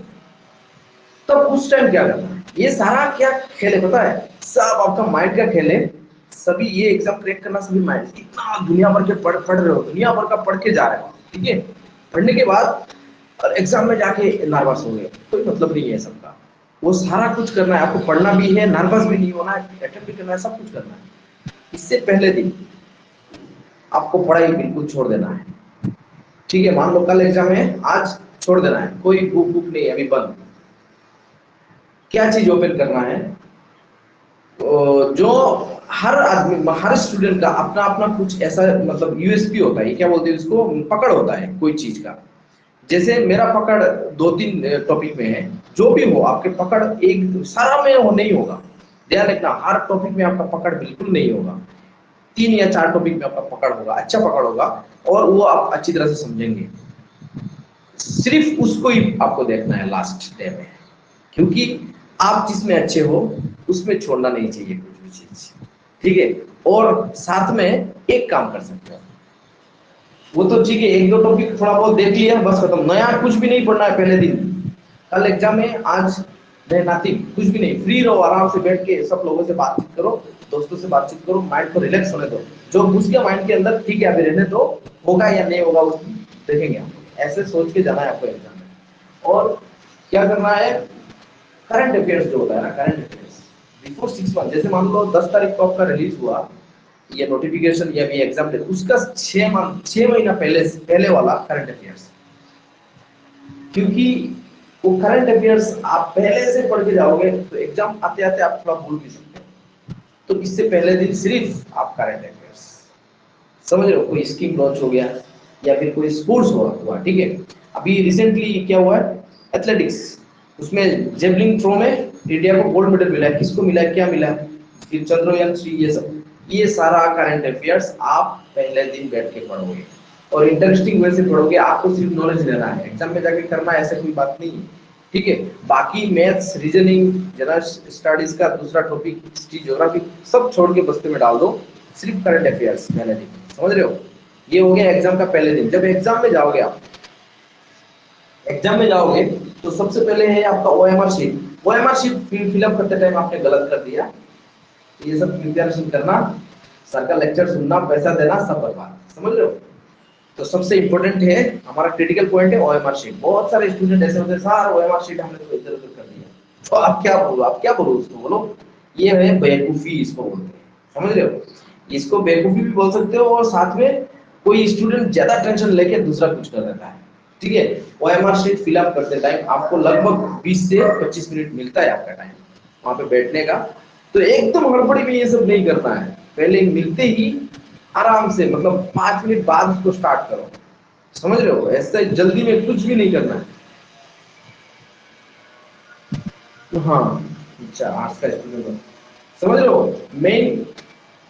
तब उस टाइम क्या करना है? ये सारा क्या खेल है पता है? सब आपका माइंड का खेल है। सभी ये एग्जाम क्रैक करना, सभी माइंड, इतना दुनिया भर के पढ़ रहे हो, दुनिया भर का पढ़ के जा रहे हो, ठीक है। पढ़ने के बाद और एग्जाम में जाके नर्वस हो गए, कोई मतलब नहीं है सबका। वो सारा कुछ करना है आपको, पढ़ना भी है, नर्वस भी नहीं होना है, अटेम्प्ट भी करना है, सब कुछ करना है। इससे पहले दिन आपको पढ़ाई बिल्कुल छोड़ देना है। ठीक है, मान लो कल एग्जाम है, आज छोड़ देना है, कोई बुक नहीं अभी बंद। क्या चीज ओपन करना है, जो हर आदमी हर स्टूडेंट का अपना अपना कुछ ऐसा मतलब यूएसपी होता है, क्या बोलते हैं उसको, पकड़ होता है कोई चीज का। जैसे मेरा पकड़ 2-3 टॉपिक में है, जो भी हो आपके पकड़ एक सारा में हो नहीं होगा। ध्यान रखना, हर टॉपिक में आपका पकड़ बिल्कुल नहीं होगा। 3 या 4 टॉपिक में आपका पकड़ होगा, अच्छा पकड़ होगा, और वो आप अच्छी तरह से समझेंगे। सिर्फ उसको ही आपको देखना है लास्ट डे में, क्योंकि आप जिसमें अच्छे हो उसमें छोड़ना नहीं चाहिए कुछ भी चीज। ठीक है, और साथ में एक काम कर सकते हो, वो तो ठीक है, 1-2 टॉपिक थोड़ा बहुत देख लिया बस खत्म, नया कुछ भी नहीं पढ़ना है पहले दिन। कल एग्जाम है, आज नाथिंग, कुछ भी नहीं, फ्री रहो, आराम से बैठ के सब लोगों से बातचीत करो, दोस्तों से बातचीत करो, माइंड को रिलैक्स होने दो। जो घुस गया माइंड के अंदर, ठीक है अभी रहने दो, होगा या नहीं होगा उसमें देखेंगे हम। ऐसे सोच के जाना है आपको एग्जाम में। और क्या करना है, करंट अफेयर्स जो होता है ना, करंट अफेयर्स बिफोर 6 मंथ, जैसे मान लो 10 तारीख को आपका रिलीज हुआ ये नोटिफिकेशन या भी एग्जाम डेट, उसका 6 महीना पहले वाला करंट अफेयर्स। क्योंकि वो करंट अफेयर्स आप पहले से पढ़ के जाओगे तो एग्जाम आते आते आप थोड़ा भूल भी सकते हो। तो इससे पहले दिन सिर्फ आप करंट अफेयर्स समझ रहे हो, कोई स्कीम लॉन्च हो गया या फिर कोई स्पोर्ट्स हुआ, ठीक है। अभी रिसेंटली क्या हुआ है, एथलेटिक्स, उसमें जेवलिन थ्रो में इंडिया को गोल्ड मेडल मिला है, किसको मिला है, क्या मिला है, फिर चंद्रयान 3, ये सब, ये सारा करंट अफेयर्स आप पहले दिन बैठ के पढ़ोगे और इंटरेस्टिंग वे से पढ़ोगे। आपको सिर्फ नॉलेज लेना है, एग्जाम में जाके करना ऐसा कोई बात नहीं है। ठीक है, बाकी मैथ्स, रीजनिंग, जनरल स्टडीज का दूसरा टॉपिक, हिस्ट्री, ज्योग्राफी, सब छोड़ के बस्ते में डाल दो, सिर्फ करंट अफेयर्स पहले दिन। समझ रहे हो, ये हो गया एग्जाम का पहले दिन। जब एग्जाम में जाओगे आप, एग्जाम में जाओगे तो सबसे पहले है आपका OMR sheet. OMR sheet fill up करते टाइम आपने गलत कर दिया, ये सब प्रिपरेशन करना, सर का लेक्चर सुनना, पैसा देना, सब बर्बाद। समझ रहे हो, तो सबसे इंपॉर्टेंट है, हमारा क्रिटिकल पॉइंट है ओएमआर शीट। बहुत सारे स्टूडेंट ऐसे होते हैं, सर ओएमआर शीट हमने तो इधर उधर कर दिया, तो आप क्या बोलो, आप क्या बोलो उसको, बोलो ये है बेवकूफी, इसको बोलते हैं। समझ रहे हो, इसको बेवकूफी भी बोल सकते हो, और साथ में कोई स्टूडेंट ज्यादा टेंशन लेके दूसरा कुछ कर देता है। ठीक है, ओएमआर शीट फिलअप करते टाइम आपको लगभग 20 से 25 मिनट मिलता है आपका टाइम वहां पे बैठने का। तो एकदम हड़बड़ी में ये सब नहीं करना है, पहले मिलते ही आराम से, मतलब 5 मिनट बाद उसको स्टार्ट करो। समझ रहे हो, ऐसे जल्दी में कुछ भी नहीं करना है। तो हाँ, अच्छा, आर्ट्स का स्टूडेंट हो, समझ रहे हो, मेन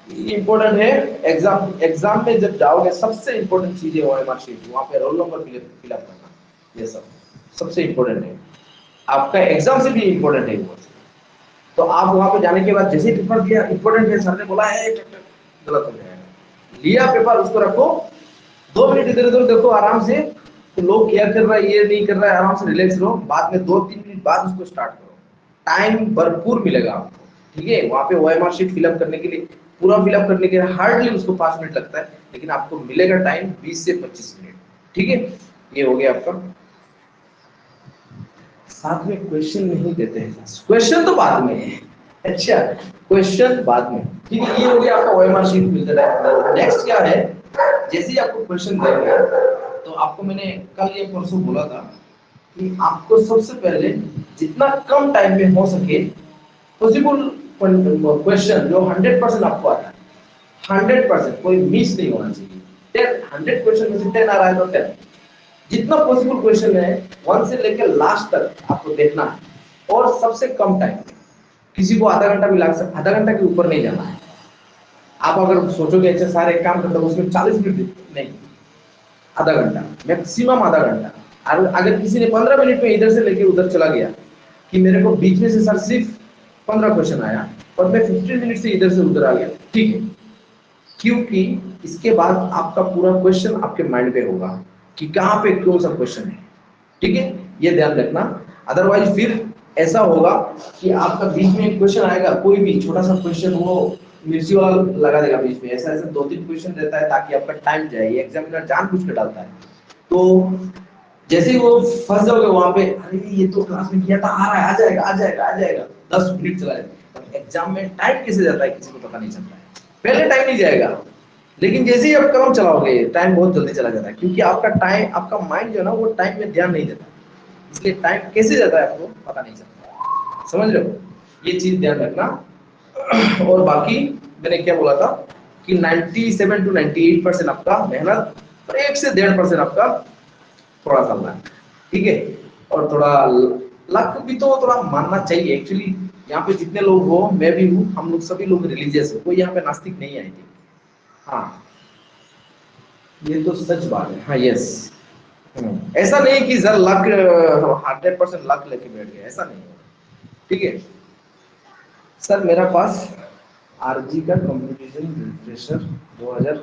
इंपॉर्टेंट है एग्जाम। एग्जाम में जब जाओगे सबसे इंपॉर्टेंट चीज है ओएमआर शीट, वहां पे रोल नंबर फिलअप करना, ये सब सबसे इंपॉर्टेंट है, आपका एग्जाम से भी इंपॉर्टेंट है वो। तो आप वहां पे जाने के बाद जैसे ही पेपर दिया, इंपॉर्टेंट है, सर ने बोला है, गलत हो जाएगा, लिया पेपर, उसको रखो, 2 मिनट इधर उधर देखो आराम से, तो लोग क्या कर रहा है ये नहीं कर रहा है, आराम से रिलैक्स रहो, बाद में 2-3 मिनट बाद उसको स्टार्ट करो, टाइम भरपूर मिलेगा आपको। ठीक है, वहां पे ओएमआर शीट फिलअप करने के लिए, पूरा फिलअप करने के लिए हार्डली उसको 5 मिनट लगता है, लेकिन आपको मिलेगा टाइम 20 से 25 मिनट। ठीक है, ये हो गया आपका। साथ में क्वेश्चन नहीं देते हैं, क्वेश्चन तो बाद में है, अच्छा क्वेश्चन बाद में। ठीक है, ये हो गया आपका ओएमआर शीट मिलता है। नेक्स्ट क्या है, जैसे ही आपको क्वेश्चन देंगे, तो आपको मैंने कल या परसों बोला था कि आपको सबसे पहले जितना कम टाइम में हो सके पॉसिबल क्वेश्चन जो 100% आपको आता है, 100% कोई मिस नहीं होना चाहिए। 100 क्वेश्चन में से 10 आ रहा है तो 10, जितना पॉसिबल क्वेश्चन है 1 से लेकर लास्ट तक आपको देखना है, और सबसे कम टाइम। किसी को आधा घंटा भी लग सकता, आधा घंटा के ऊपर नहीं जाना है। आप अगर सोचोगे अच्छा सारे काम करता हूँ उसमें 40 मिनट नहीं, आधा घंटा मैक्सिमम, आधा घंटा। और अगर किसी ने 15 मिनट में इधर से लेके उधर चला गया कि मेरे को बीच में से सर सिर्फ 15 क्वेश्चन आया और मैं 15 मिनट से इधर से उधर आ गया, ठीक है, क्योंकि इसके बाद आपका पूरा क्वेश्चन आपके माइंड पे होगा कि कहाँ पे कौन सा क्वेश्चन है। ठीक है, ये ध्यान रखना, अदरवाइज फिर ऐसा होगा कि आपका बीच में क्वेश्चन आएगा, कोई भी छोटा सा क्वेश्चन, वो मिर्ची वाला लगा देगा बीच में, ऐसा ऐसा 2-3 क्वेश्चन देता है ताकि आपका टाइम जाए, ये एग्जामिनर जानबूझ के डालता है। तो जैसे ही वो फंस जाओगे वहां पे, अरे ये तो क्लास में किया था, आ रहा है, आ जाएगा 10 मिनट चला जाएगा, एग्जाम में टाइम कैसे जाता है किसी को पता नहीं चलता है। पहले टाइम नहीं जाएगा, लेकिन जैसे ही आप कलम चलाओगे टाइम बहुत जल्दी चला जाता है, क्योंकि आपका टाइम, आपका माइंड जो है ना वो टाइम में ध्यान नहीं देता, इसलिए टाइम कैसे जाता है आपको पता नहीं चलता। समझ रहे हो, ये चीज ध्यान रखना। और बाकी मैंने क्या बोला था कि 97 टू 98% आपका मेहनत और 1 से 1.5% आपका थोड़ा सा है, ठीक है। और थोड़ा लक भी तो थोड़ा मानना चाहिए एक्चुअली। यहाँ पे जितने लोग हो, मैं भी हूँ, हम लोग सभी लोग रिलीजियस है, कोई यहाँ पे नास्तिक नहीं है, हाँ ये तो सच बात है, हाँ यस। ऐसा नहीं कि सर लक 100% लक लेके बैठ गया, ऐसा नहीं है, ठीक है। सर मेरा पास आरजी का कंपटीशन रिफ्रेशर 2000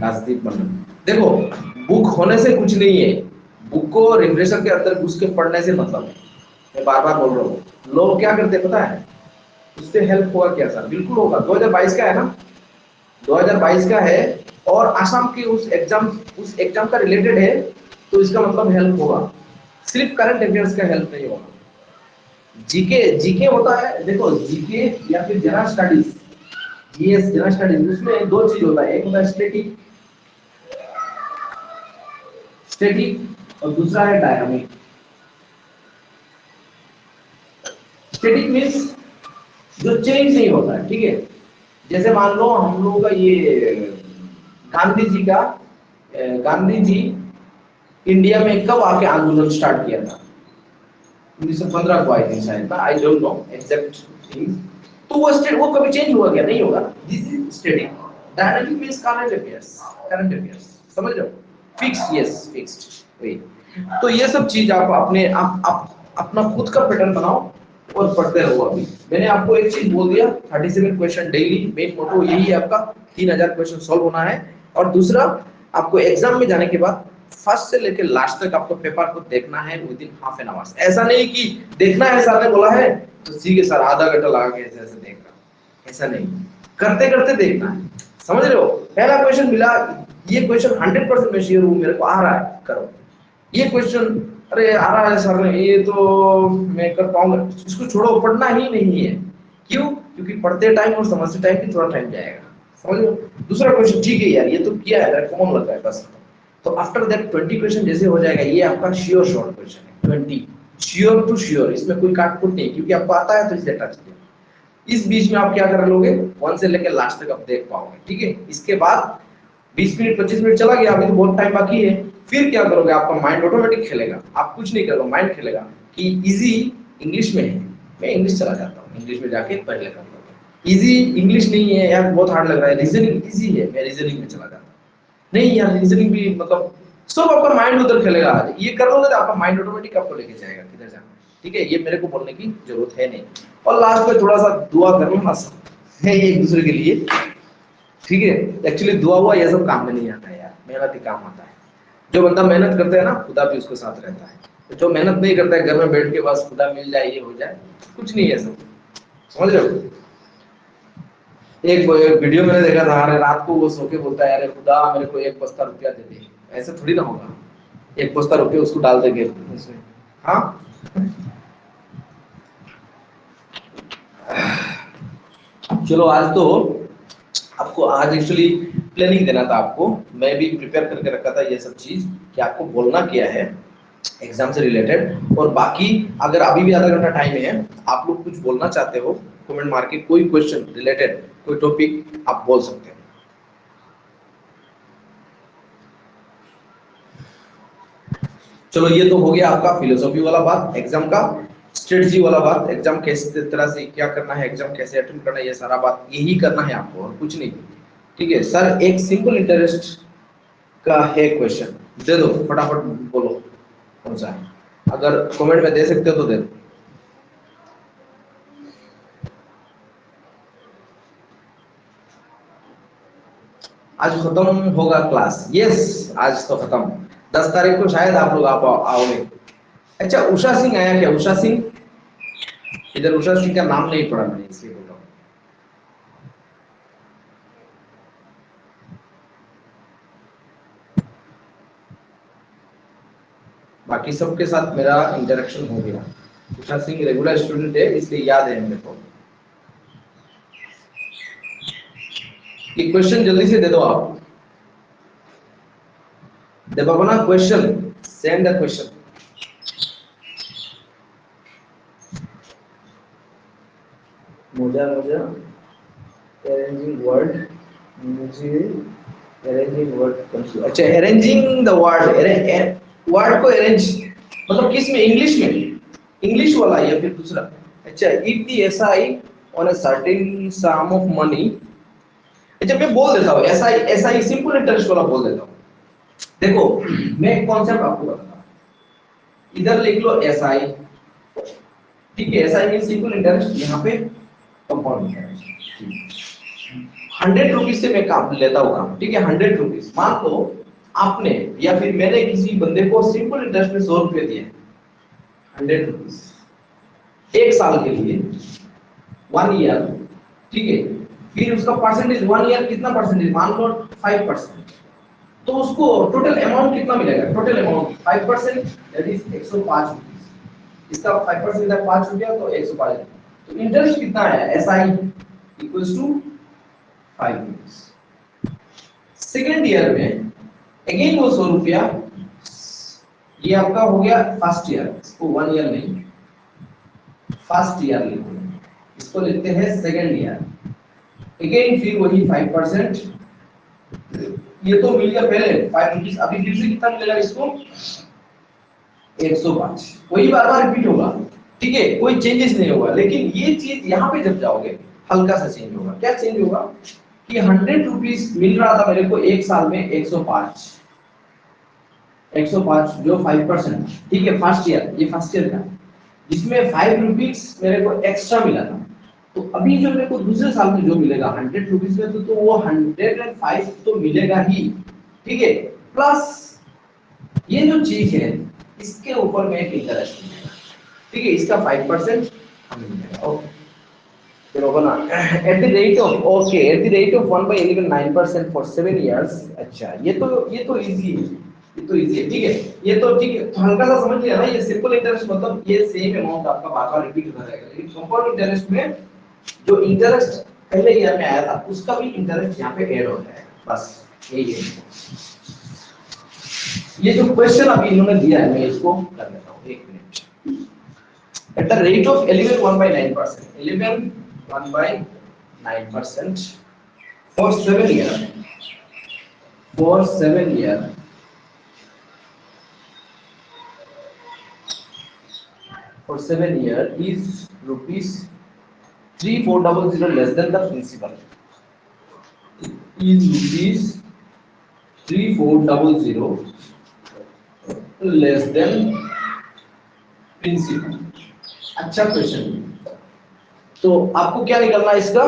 राजदीप मन्नन, देखो बुक होने से कुछ नहीं है, बुक को रिफ्रेशर के अंदर घुस के पढ़ने से मतलब है। मैं बार बार बोल रहा हूँ, लोग क्या करते हैं पता है, उससे हेल्प होगा क्या सर, बिल्कुल होगा। 2022 का है ना, 2022 का है, और आसाम की उस एग्जाम का रिलेटेड है, तो इसका मतलब हेल्प होगा। सिर्फ करंट अफेयर्स का हेल्प नहीं होगा। जीके जीके होता है, देखो जीके या फिर general studies, GS general studies, उसमें दो चीज होता है, एक होता है स्टैटिक, स्टैटिक और दूसरा है डायनामिक। स्टैटिक मीन्स जो चेंज नहीं होता है, ठीक है। जैसे मान लो हम लोगों का ये गांधी जी का, गांधी जी इंडिया में कब आके आंदोलन स्टार्ट किया था, 1915 को आई थी शायद ना, I don't know exact thing. तो वो स्टेट वो कभी चेंज हुआ क्या, नहीं होगा। This is static. Dynamic means current affairs, current affairs, समझ रहे हो, फिक्स, यस फिक्स्ड वही। तो ये सब चीज आप अपने आप अपना खुद का पैटर्न बनाओ और पढ़ते रहो। अभी मैंने आपको एक चीज बोल दिया, 37 क्वेश्चन डेली, मेन मोटो यही है आपका, 3000 क्वेश्चन सॉल्व होना है। और दूसरा, आपको एग्जाम में जाने के बाद फर्स्ट से लेकर लास्ट तक आपको पेपर को देखना है with in half an hours. ऐसा नहीं कि देखना है, सर ने बोला है तो सीखे सर आधा घंटा लगा के ऐसे ऐसे देख रहा, ऐसा नहीं, करते करते देखना है। समझ रहे हो, पहला क्वेश्चन मिला, ये क्वेश्चन 100% मैं श्योर हूँ मेरे को आ रहा है, करो। ये क्वेश्चन अरे आ रहा है सर ने, ये तो मैं कर पाऊंगा, इसको छोड़ो, पढ़ना ही नहीं है। क्यों, क्योंकि पढ़ते टाइम और समझते टाइम भी थोड़ा टाइम जाएगा, समझ लो। दूसरा क्वेश्चन ठीक है यार, ये तो किया है, कॉमन लग रहा है बस। तो आफ्टर दैट 20 क्वेश्चन जैसे हो जाएगा, ये आपका श्योर शॉर्ट क्वेश्चन है, 20 श्योर टू श्योर, इसमें कोई काटकुट नहीं, क्योंकि आपको आता है तो इसे टच किया। इस बीच में आप क्या कर लोगे, 1 से लेकर लास्ट तक आप देख पाओगे, ठीक है। इसके बाद 20 मिनट 25 मिनट चला गया, अभी तो बहुत टाइम बाकी है। फिर क्या करोगे, आपका माइंड ऑटोमेटिक खेलेगा, आप कुछ नहीं करोगे, माइंड खेलेगा कि इजी इंग्लिश में है, मैं इंग्लिश चला जाता हूँ, इंग्लिश में जाके पढ़ लेता हूँ। इजी इंग्लिश नहीं है यार, बहुत हार्ड लग रहा है, रीजनिंग इजी है, मैं रीजनिंग में चला जाता हूँ। नहीं यार, रीजनिंग भी मतलब सब आपका माइंड उधर खेलेगा। ये कर लोगे तो आपका माइंड ऑटोमेटिक आपको लेके जाएगा किधर जाना है, ठीक है। ये मेरे को बोलने की जरूरत है नहीं। और लास्ट में थोड़ा सा दुआ कर लो बस, है एक दूसरे के लिए, ठीक है। एक्चुअली दुआ हुआ ये सब काम में नहीं आता है यार, मेहनत ही काम आता है। जो बंदा मेहनत करता है ना, खुदा भी उसके साथ रहता है। तो जो मेहनत नहीं करता है, घर में बैठ के बस खुदा मिल जाए, ये हो जाए, कुछ नहीं है सब, समझ रहे हो। एक वीडियो मैंने देखा था, अरे रात को वो सो के बोलता है, अरे खुदा मेरे को 1 बस्ता रुपया दे दे, ऐसे थोड़ी ना होगा, 1 बस्ता रुपया उसको डाल देंगे उसमें, हाँ। चलो आज तो आपको, आज एक्चुअली प्लानिंग देना था आपको, मैं भी प्रिपेयर करके रखा था ये सब चीज कि आपको बोलना क्या है एग्जाम से रिलेटेड। और बाकी अगर अभी भी आधा घंटा टाइम है, आप लोग कुछ बोलना चाहते हो, कमेंट मार के कोई क्वेश्चन रिलेटेड, कोई टॉपिक आप बोल सकते हो। चलो ये तो हो गया आपका फिलोसॉफी वाला बात एग्जाम का, स्ट्रेटजी वाला बात, एग्जाम किस तरह से क्या करना है, एग्जाम कैसे अटेंड करना है, ये सारा बात यही करना है आपको और कुछ नहीं, ठीक है। सर एक सिंपल इंटरेस्ट का है क्वेश्चन, दे दो फटाफट, बोलो कौन सा है, अगर कमेंट में दे सकते हो तो दे दो। आज खत्म होगा क्लास, यस आज तो खत्म, 10 तारीख को शायद आप लोग आप आओगे। अच्छा उषा सिंह आया क्या, उषा सिंह, इधर उषा सिंह का नाम नहीं पढ़ा मैंने, इसलिए बोल रहा हूँ। बाकी सबके साथ मेरा इंटरेक्शन हो गया, उषा सिंह रेगुलर स्टूडेंट है इसलिए याद है मेरे को। कि क्वेश्चन जल्दी से दे दो आप। देखो अपना क्वेश्चन, सेंड द क्वेश्चन। मुझे अरेंजिंग वर्ड, मुझे अरेंजिंग वर्ड, अच्छा अरेंजिंग द वर्ड, वर्ड को अरेंज मतलब किस में, इंग्लिश में, इंग्लिश वाला या फिर दूसरा। अच्छा, if the SI on a certain some of money, अच्छा मैं बोल देता हूँ एसआई, एसआई सिंपल इंटरेस्ट वाला बोल देता हूँ। देखो मैं एक कॉन्सेप्ट आपको बताता हूँ, इधर लिख लो एसआई, ठीक है, एसआई मीन सिंपल इंटरेस्ट, यहाँ पे कंपाउंड इंटरेस्ट। 100 रुपीज से मैं काम लेता हूँ काम, ठीक है, 100 रुपीज। मान लो आपने या फिर मैंने किसी बंदे को सिंपल इंटरेस्ट में 100 रुपये दिए, 100 रुपीज एक साल के लिए, 1 ईयर, ठीक है। फिर उसका परसेंटेज 1 ईयर कितना परसेंटेज, मान लो 5%, तो उसको टोटल अमाउंट कितना मिलेगा, total amount 5%, that is 105 rupees. इसका 5% है 5 रुपया, तो 105। तो इंटरेस्ट कितना है, SI equals to 5 rupees. Second year में अगेन वो 100 रुपया, ये आपका हो गया फर्स्ट ईयर, इसको 1 ईयर नहीं, फर्स्ट ईयर लिखो, इसको लिखते हैं सेकेंड ईयर। अगेन फिर वही 5%, ये तो मिल गया पहले 5 रुपीज, अभी फिर से कितना मिलेगा इसको, 105। वही बार बार रिपीट होगा, ठीक है, कोई चेंजेस नहीं होगा। लेकिन ये चीज यहाँ पे जब जाओगे हल्का सा चेंज होगा। क्या चेंज होगा कि 100 रुपीज मिल रहा था मेरे को एक साल में, 105, 105 जो 5%, ठीक है, फर्स्ट ईयर, ये फर्स्ट ईयर का, जिसमें 5 रुपीज मेरे को एक्स्ट्रा मिला था। तो अभी जो मेरे को दूसरे साल में जो मिलेगा 100 रुपीज में, तो वो 105 तो मिलेगा ही, ठीक है, प्लस ये जो चीज है इसके ऊपर में एक इंटरेस्ट मिलेगा, ठीक है, इसका 5% हमें मिलेगा। ओके, चलो बना at the rate of, okay, at the rate of 1/11 9% for 7 years. अच्छा, ये तो इजी है, ये तो इजी है, ठीक है, ये तो ठीक है, तो हल्का सा समझ लिया ना। ये सिंपल इंटरेस्ट मतलब ये सेम अमाउंट आपका बार बार रिपीट होता रहेगा। लेकिन कंपाउंड इंटरेस्ट में जो इंटरेस्ट पहले ईयर में आया था उसका भी इंटरेस्ट यहाँ पे ऐड हो जाएगा, बस यही है। ये जो क्वेश्चन अभी इन्होंने दिया है मैं इसको कर लेता हूँ, एक minute. At the rate of 11 1/9%, 11 1/9% for 7 year, for 7 year, for 7 year is rupees 3400 less than the principal, is rupees 3400 less than principal. अच्छा क्वेश्चन, तो आपको क्या निकलना है इसका,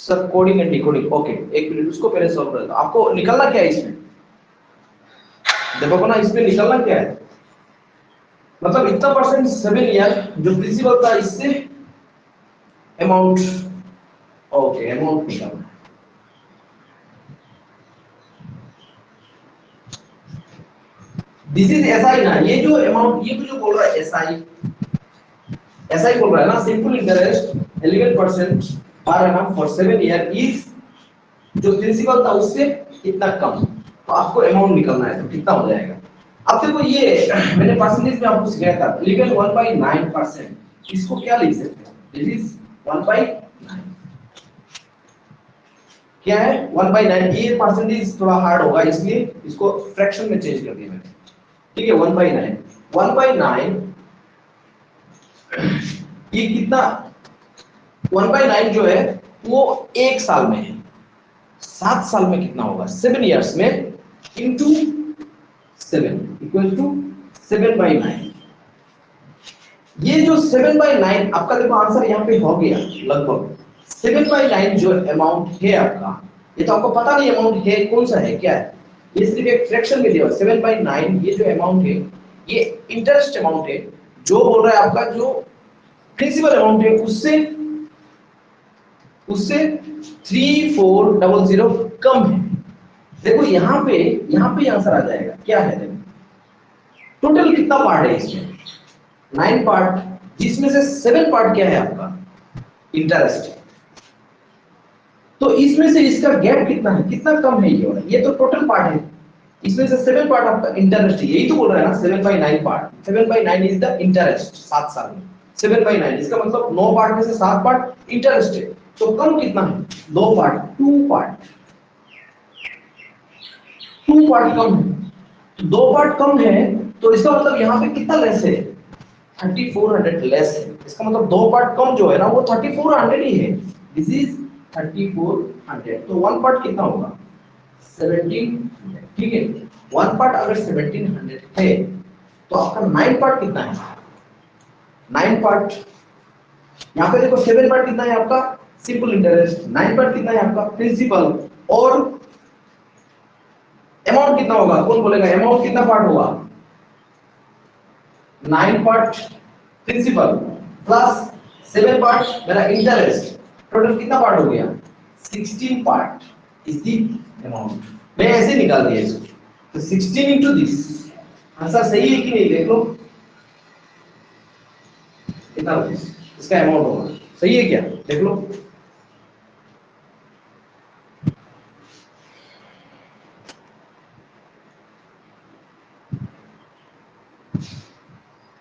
सब कोडिंग एंड डिकोडिंग। ओके, एक मिनट, उसको पहले सॉल्व कर देता हूं। आपको निकलना क्या है इसमें, देखो ना, इसमें निकलना क्या है, मतलब इतना परसेंट 7 ईयर जो प्रिंसिपल था इससे अमाउंट, ओके, अमाउंट निकलना। दिस इज एसआई ना, ये जो अमाउंट, ये जो बोल रहा है एसआई, एसआई बोल रहा है ना, simple interest 11% per annum for 7 year is, जो प्रिंसिपल था उससे इतना कम, तो आपको अमाउंट निकलना है, तो कितना हो जाएगा। अब देखो ये मैंने परसेंटेज में आपको सिखाया था, 11 1/9%, इसको क्या लिख सकते हैं, दिस इज 1/9, क्या है 1/9। ये परसेंटेज थोड़ा हार्ड होगा इसलिए इसको फ्रैक्शन में चेंज कर दिया मैंने, ठीक है, 1/9, 1/9 ये कितना, 1/9 जो है वो एक साल में है, 7 साल में कितना होगा, 7 इयर्स में इंटू 7 इक्वल टू 7/9। ये जो 7/9 आपका देखो आंसर यहाँ पे हो गया लगभग। 7/9 जो अमाउंट है आपका, ये तो आपको पता नहीं अमाउंट है कौन सा है, क्या है, ये सिर्फ एक फ्रैक्शन में दिया। 7/9 ये जो अमाउंट है ये इंटरेस्ट अमाउंट है, जो बोल रहा है आपका जो प्रिंसिपल अमाउंट है उससे उससे 3400 कम है। देखो यहाँ पे आंसर आ जाएगा, क्या है देखो, टोटल कितना पार्ट है इसमें, 9 पार्ट, जिसमें से 7 पार्ट क्या है आपका इंटरेस्ट, तो इसमें से इसका गैप कितना है, कितना कम है ये तो टोटल पार्ट है, इसमें से 7 पार्ट आपका इंटरेस्ट है, यही तो बोल रहा है ना 7/9 पार्ट, 7/9 इज द इंटरेस्ट 7 साल में, 7/9 इसका मतलब 9 पार्ट में से 7 पार्ट इंटरेस्ट है, तो कम कितना है, 2 पार्ट, 2 पार्ट, 2 पार्ट कम है, तो 2 पार्ट कम है, तो इसका मतलब यहाँ पे कितना लेस है, 3400 लेस है, इसका मतलब 2 पार्ट कम जो है ना वो 3400 ही है, दिस इज 3400, तो 1 पार्ट कितना होगा 1700, ठीक है, 1 पार्ट अगर 1700 है तो आपका 9 पार्ट कितना है, 9 पार्ट, यहाँ पे देखो 7 पार्ट कितना है आपका सिंपल इंटरेस्ट, 9 पार्ट कितना है आपका प्रिंसिपल, और अमाउंट कितना होगा, कौन बोलेगा अमाउंट कितना पार्ट होगा, 9 पार्ट प्रिंसिपल प्लस 7 पार्ट मेरा इंटरेस्ट, टोटल कितना पार्ट हो गया 16 पार्ट इज द अमाउंट, मैं ऐसे निकाल दिया इसको, तो 16 इंटू दिस, आंसर सही है कि नहीं देख लो, कितना इसका अमाउंट होगा, सही है क्या देख लो,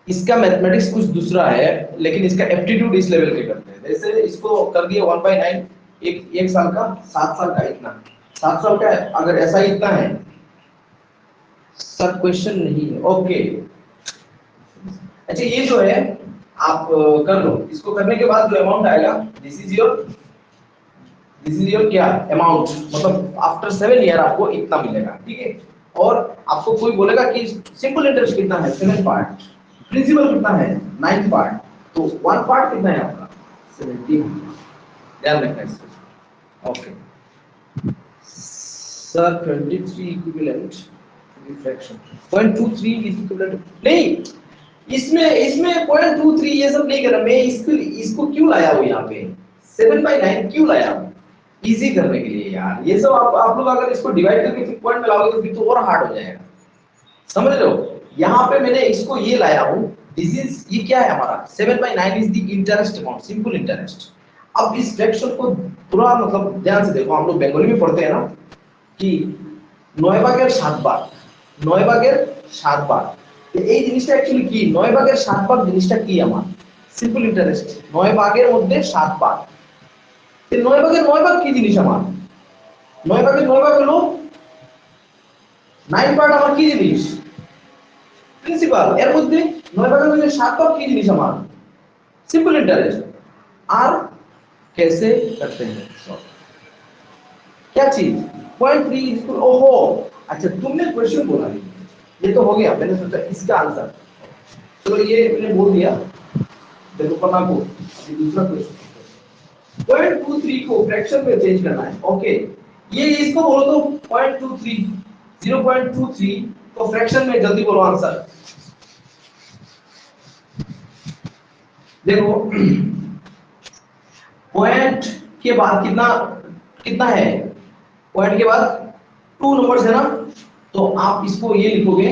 इसका मैथमेटिक्स कुछ दूसरा है, लेकिन इसका एप्टीट्यूड इस लेवल के करते हैं, जैसे इसको कर दिया 1/9, एक साल का 7 साल का इतना, 7 साल का अगर ऐसा ही इतना है, सब क्वेश्चन नहीं है, ओके, अच्छा ये जो है आप कर लो, इसको करने के बाद जो अमाउंट आएगा दिस इज योर क्या अमाउंट, मतलब आफ्टर 7 ईयर आपको इतना मिलेगा, ठीक है, और आपको कोई बोलेगा कि सिंपल इंटरेस्ट कितना है 7 पार्ट, प्रिंसिपल कितना है 9 पार्ट, तो 1 पार्ट कितना है आपका 17, ध्यान रखना इसको, okay sir 23 equivalent refraction 0.23 is equivalent, नहीं इसमें इसमें 0.23 ये सब नहीं करना, मैं इसको इसको क्यों लाया हूं यहाँ पे 7/9 क्यों लाया हूं, इजी करने के लिए यार, ये सब आप लोग अगर इसको डिवाइड करके फिर पॉइंट में लाओगे तो फिर तो और हार्ड हो जाएगा, समझ रहे हो, यहाँ पे मैंने इसको ये लाया हूँ, दिस इज ये क्या है हमारा 7/9 is the interest amount, simple interest, अब इस फ्रैक्शन को पूरा मतलब ध्यान से देखो, हम लोग बंगाली में पढ़ते हैं ना कि 9 ভাগের 7 ভাগ, 9 ভাগের 7 ভাগ, এই জিনিসটা অ্যাকচুয়ালি কি 9 ভাগের 7 ভাগ জিনিসটা কি আমার সিম্পল ইন্টারেস্ট, 9 ভাগের মধ্যে 7 ভাগ, এই 9 ভাগের 9 ভাগ কি জিনিস আমার, 9 ভাগের 9 ভাগ হলো 9 পার্ট আমার কি জিনিস প্রিন্সিপাল, এর মধ্যে 9 ভাগের মধ্যে 7 ভাগ কি জিনিস আমার सिंपल इंटरेस्ट, और कैसे करते हैं सॉल्व, क्या चीज 0.3 ओहो, अच्छा तुमने क्वेश्चन बोला नहीं, ये तो हो गया, मैंने सोचा इसका आंसर, चलो ये मैंने बोल दिया, देखो पता को अभी दूसरा क्वेश्चन 0.23 को फ्रैक्शन में चेंज करना है, ओके ये इसको बोलो तो 0.23, 0.23 को फ्रैक्शन में जल्दी बोलो आंसर, देखो पॉइंट के बाद कितना कितना है, पॉइंट के बाद 2 नंबर्स है ना, तो आप इसको ये लिखोगे,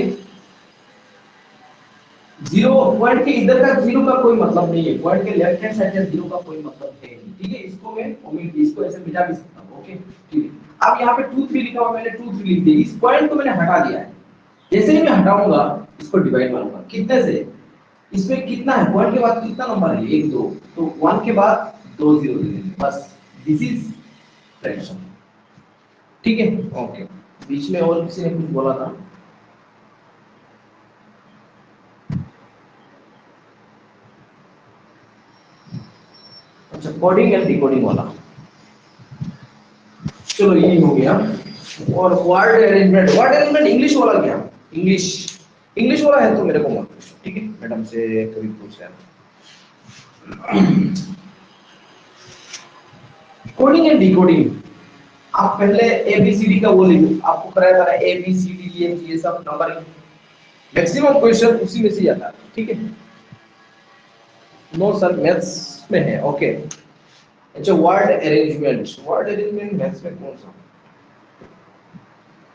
0 पॉइंट के इधर का 0 का कोई मतलब नहीं है, पॉइंट के लेफ्ट हैंड साइड का 0 का कोई मतलब है नहीं, ठीक है, इसको मैं इसको ऐसे मिटा भी सकता हूं, ओके ठीक है, अब यहाँ पे 2 3 लिखा हुआ, मैंने 2 3 लिख दिया, इस पॉइंट को मैंने हटा दिया है, जैसे ही मैं हटाऊंगा इसको डिवाइड मारूंगा कितने से, इसमें कितना है पॉइंट के बाद कितना नंबर है 1 2, तो 1 के बाद 2 0 दे देंगे बस, दिस इज फ्रैक्शन, ठीक है, ओके, बीच में और किसी ने कुछ बोला था, अच्छा कोडिंग एंड डिकोडिंग वाला, चलो ये हो गया, और वर्ड अरेंजमेंट इंग्लिश वाला क्या, इंग्लिश वाला है तो मेरे को मत पूछो, ठीक है, मैडम से कभी पूछ लेना, कोडिंग एंड डिकोडिंग, आप पहले एबीसीडी का वो लिखो, आपको कराया था एबीसीडी ये सब नंबरिंग, मैक्सिमम क्वेश्चन उसी में से आता है, ठीक है, नो सर मैथ्स में है, ओके, अच्छा वर्ड अरेंजमेंट मैथ्स में कौन सा,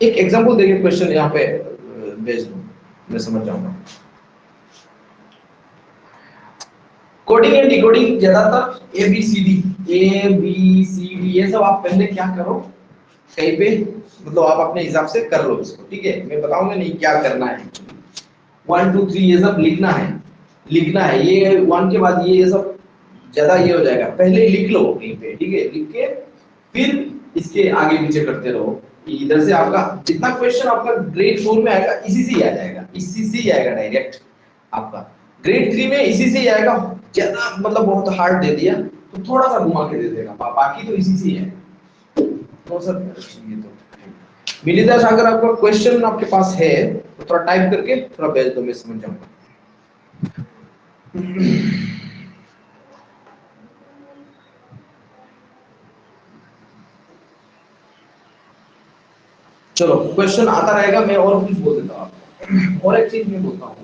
एक एग्जांपल देके क्वेश्चन यहाँ पे भेज दो, मैं समझ जाऊंगा, कोडिंग एंड डिकोडिंग ज्यादातर ए बी सी डी ये सब आप पहले क्या करो कहीं पे मतलब आप अपने हिसाब से कर लो इसको, ठीक है। मैं बताऊंगा नहीं क्या करना है। 1 2 3 ये सब लिखना है ये 1 के बाद ये सब ज्यादा ये हो जाएगा, पहले लिख लो कहीं पे, ठीक है। लिख के फिर इसके आगे पीछे करते रहो कि इधर से आपका जितना क्वेश्चन आपका ग्रेड 4 में आएगा इसी से ही आ जाएगा, इसी से ही आएगा डायरेक्ट। आपका ग्रेड 3 में इसी से ही आएगा, ज्यादा मतलब बहुत हार्ड दे दिया तो थोड़ा सा घुमा के दे देगा, बाकी तो इसी से ही है। तो सर ये तो मिलिदा अगर आपका क्वेश्चन आपके पास है तो थोड़ा टाइप करके थोड़ा भेज दो, मैं समझ जाऊंगा। चलो क्वेश्चन आता रहेगा, मैं और कुछ बोल देता हूँ आपको। और एक चीज मैं बोलता हूँ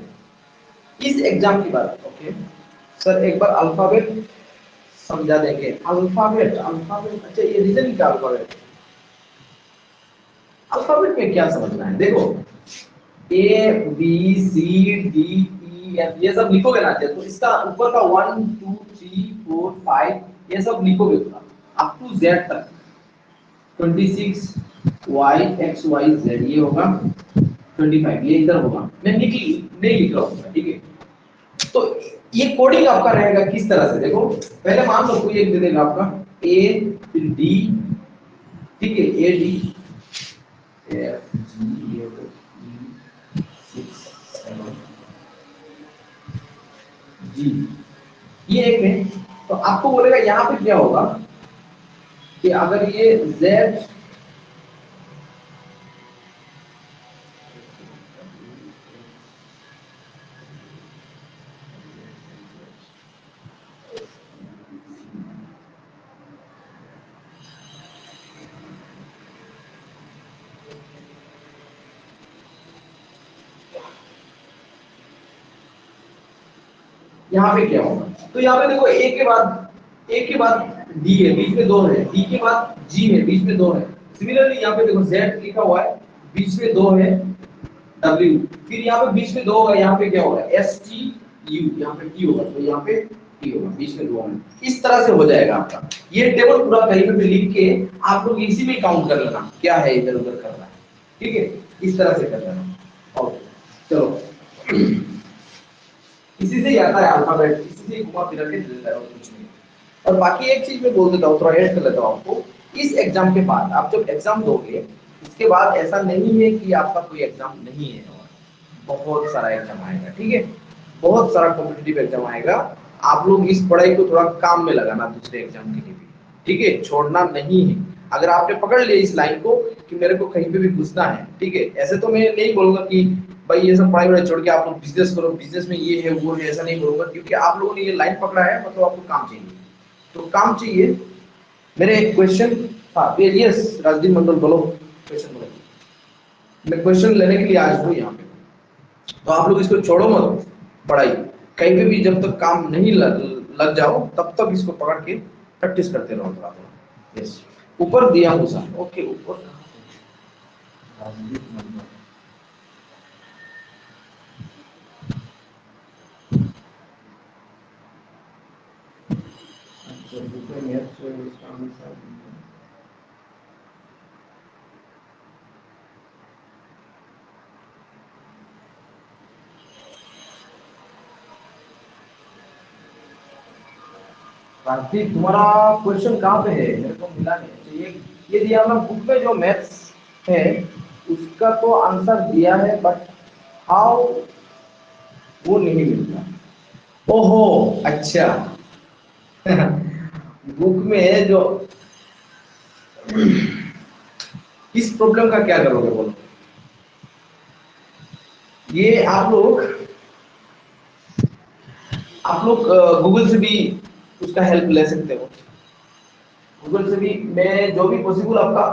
इस एग्जाम की बात, ओके सर एक बार अल्फाबेट समझा देंगे। अल्फाबेट अल्फाबेट अच्छा ये रीजन क्या अल्फाबेट, अल्फाबेट में क्या समझना है देखो, A B C D E F ये सब लिखोगे ना, तो इसका ऊपर का 1 2 3 4 5 ये सब लिखोगे पूरा अप टू जेड तक 26 y x y z ये होगा 25 ये इधर होगा, मैं नहीं लिख रहा हूँ, ठीक है। तो ये कोडिंग आपका रहेगा किस तरह से देखो, पहले मान लो कोई एक दे देगा आपका ए फिर डी, ठीक है, ए डी एफ जी ए ई 6 7 जी ये एक है। तो आपको बोलेगा यहाँ पे क्या होगा कि अगर ये z यहाँ पे क्या होगा, तो यहाँ पे देखो ए के बाद डी है बीच में 2 है, डी के बाद जी है बीच में 2 है। सिमिलरली यहाँ पे देखो जेड लिखा हुआ है बीच में 2 है डब्ल्यू, फिर यहाँ पे बीच में 2 होगा, यहाँ पे क्या होगा एस टी यू, यहाँ पे टी होगा तो यहाँ पे टी होगा बीच में 2 है। इस तरह से हो जाएगा आपका ये टेबल पूरा कहीं पे लिख के आप लोग इसी में काउंट कर लेना क्या है इधर उधर करना है, ठीक है। इस तरह से कर लेना। ओके चलो इसी से ही आता है अल्फाबेट, इसी से ही घुमा फिरा के दे देता है और कुछ नहीं। और बाकी एक चीज मैं बोल देता हूँ, थोड़ा ऐड कर लेता हूँ आपको। इस एग्जाम के बाद आप जब एग्जाम दोगे इसके बाद ऐसा नहीं है कि आपका कोई एग्जाम नहीं है, और बहुत सारा एग्जाम आएगा, ठीक है। बहुत सारा कॉम्पिटिटिव एग्जाम आएगा। आप लोग इस पढ़ाई को थोड़ा काम में लगाना दूसरे एग्जाम के लिए भी, ठीक है, छोड़ना नहीं है। अगर आपने पकड़ लिया इस लाइन को कि मेरे को कहीं पे भी घुसना है, ठीक है, ऐसे तो मैं नहीं बोलूंगा कि भाई ये सब पढ़ाई वढ़ाई छोड़ के आप लोग बिजनेस करो, बिजनेस में ये है वो है, ऐसा नहीं बोलूंगा, क्योंकि आप लोगों ने ये लाइन पकड़ा है मतलब आपको काम चाहिए, तो काम चाहिए। मेरे एक क्वेश्चन, हाँ यस राजदीप मंडल बोलो, क्वेश्चन बोलो। मैं क्वेश्चन लेने के लिए आज हूँ यहाँ पे, तो आप लोग इसको छोड़ो मत पढ़ाई, कहीं पे भी जब तक काम नहीं लग जाओ तब तक इसको पकड़ के प्रैक्टिस करते रहो थोड़ा थोड़ा। यस ऊपर दिया हूँ सर, ओके ऊपर राजदीप मंडल। अच्छा बुक में मैथ्स है, इसका आंसर कार्तिक तुम्हारा क्वेश्चन कहाँ पे है, मेरे को मिला नहीं। अच्छा ये दिया ना बुक में जो मैथ्स है उसका तो आंसर दिया है, बट हाउ वो नहीं मिलता। ओहो अच्छा बुक में जो इस प्रॉब्लम का क्या करोगे बोलो। ये आप लोग गूगल से भी उसका हेल्प ले सकते हो, गूगल से भी मैं जो भी पॉसिबल आपका।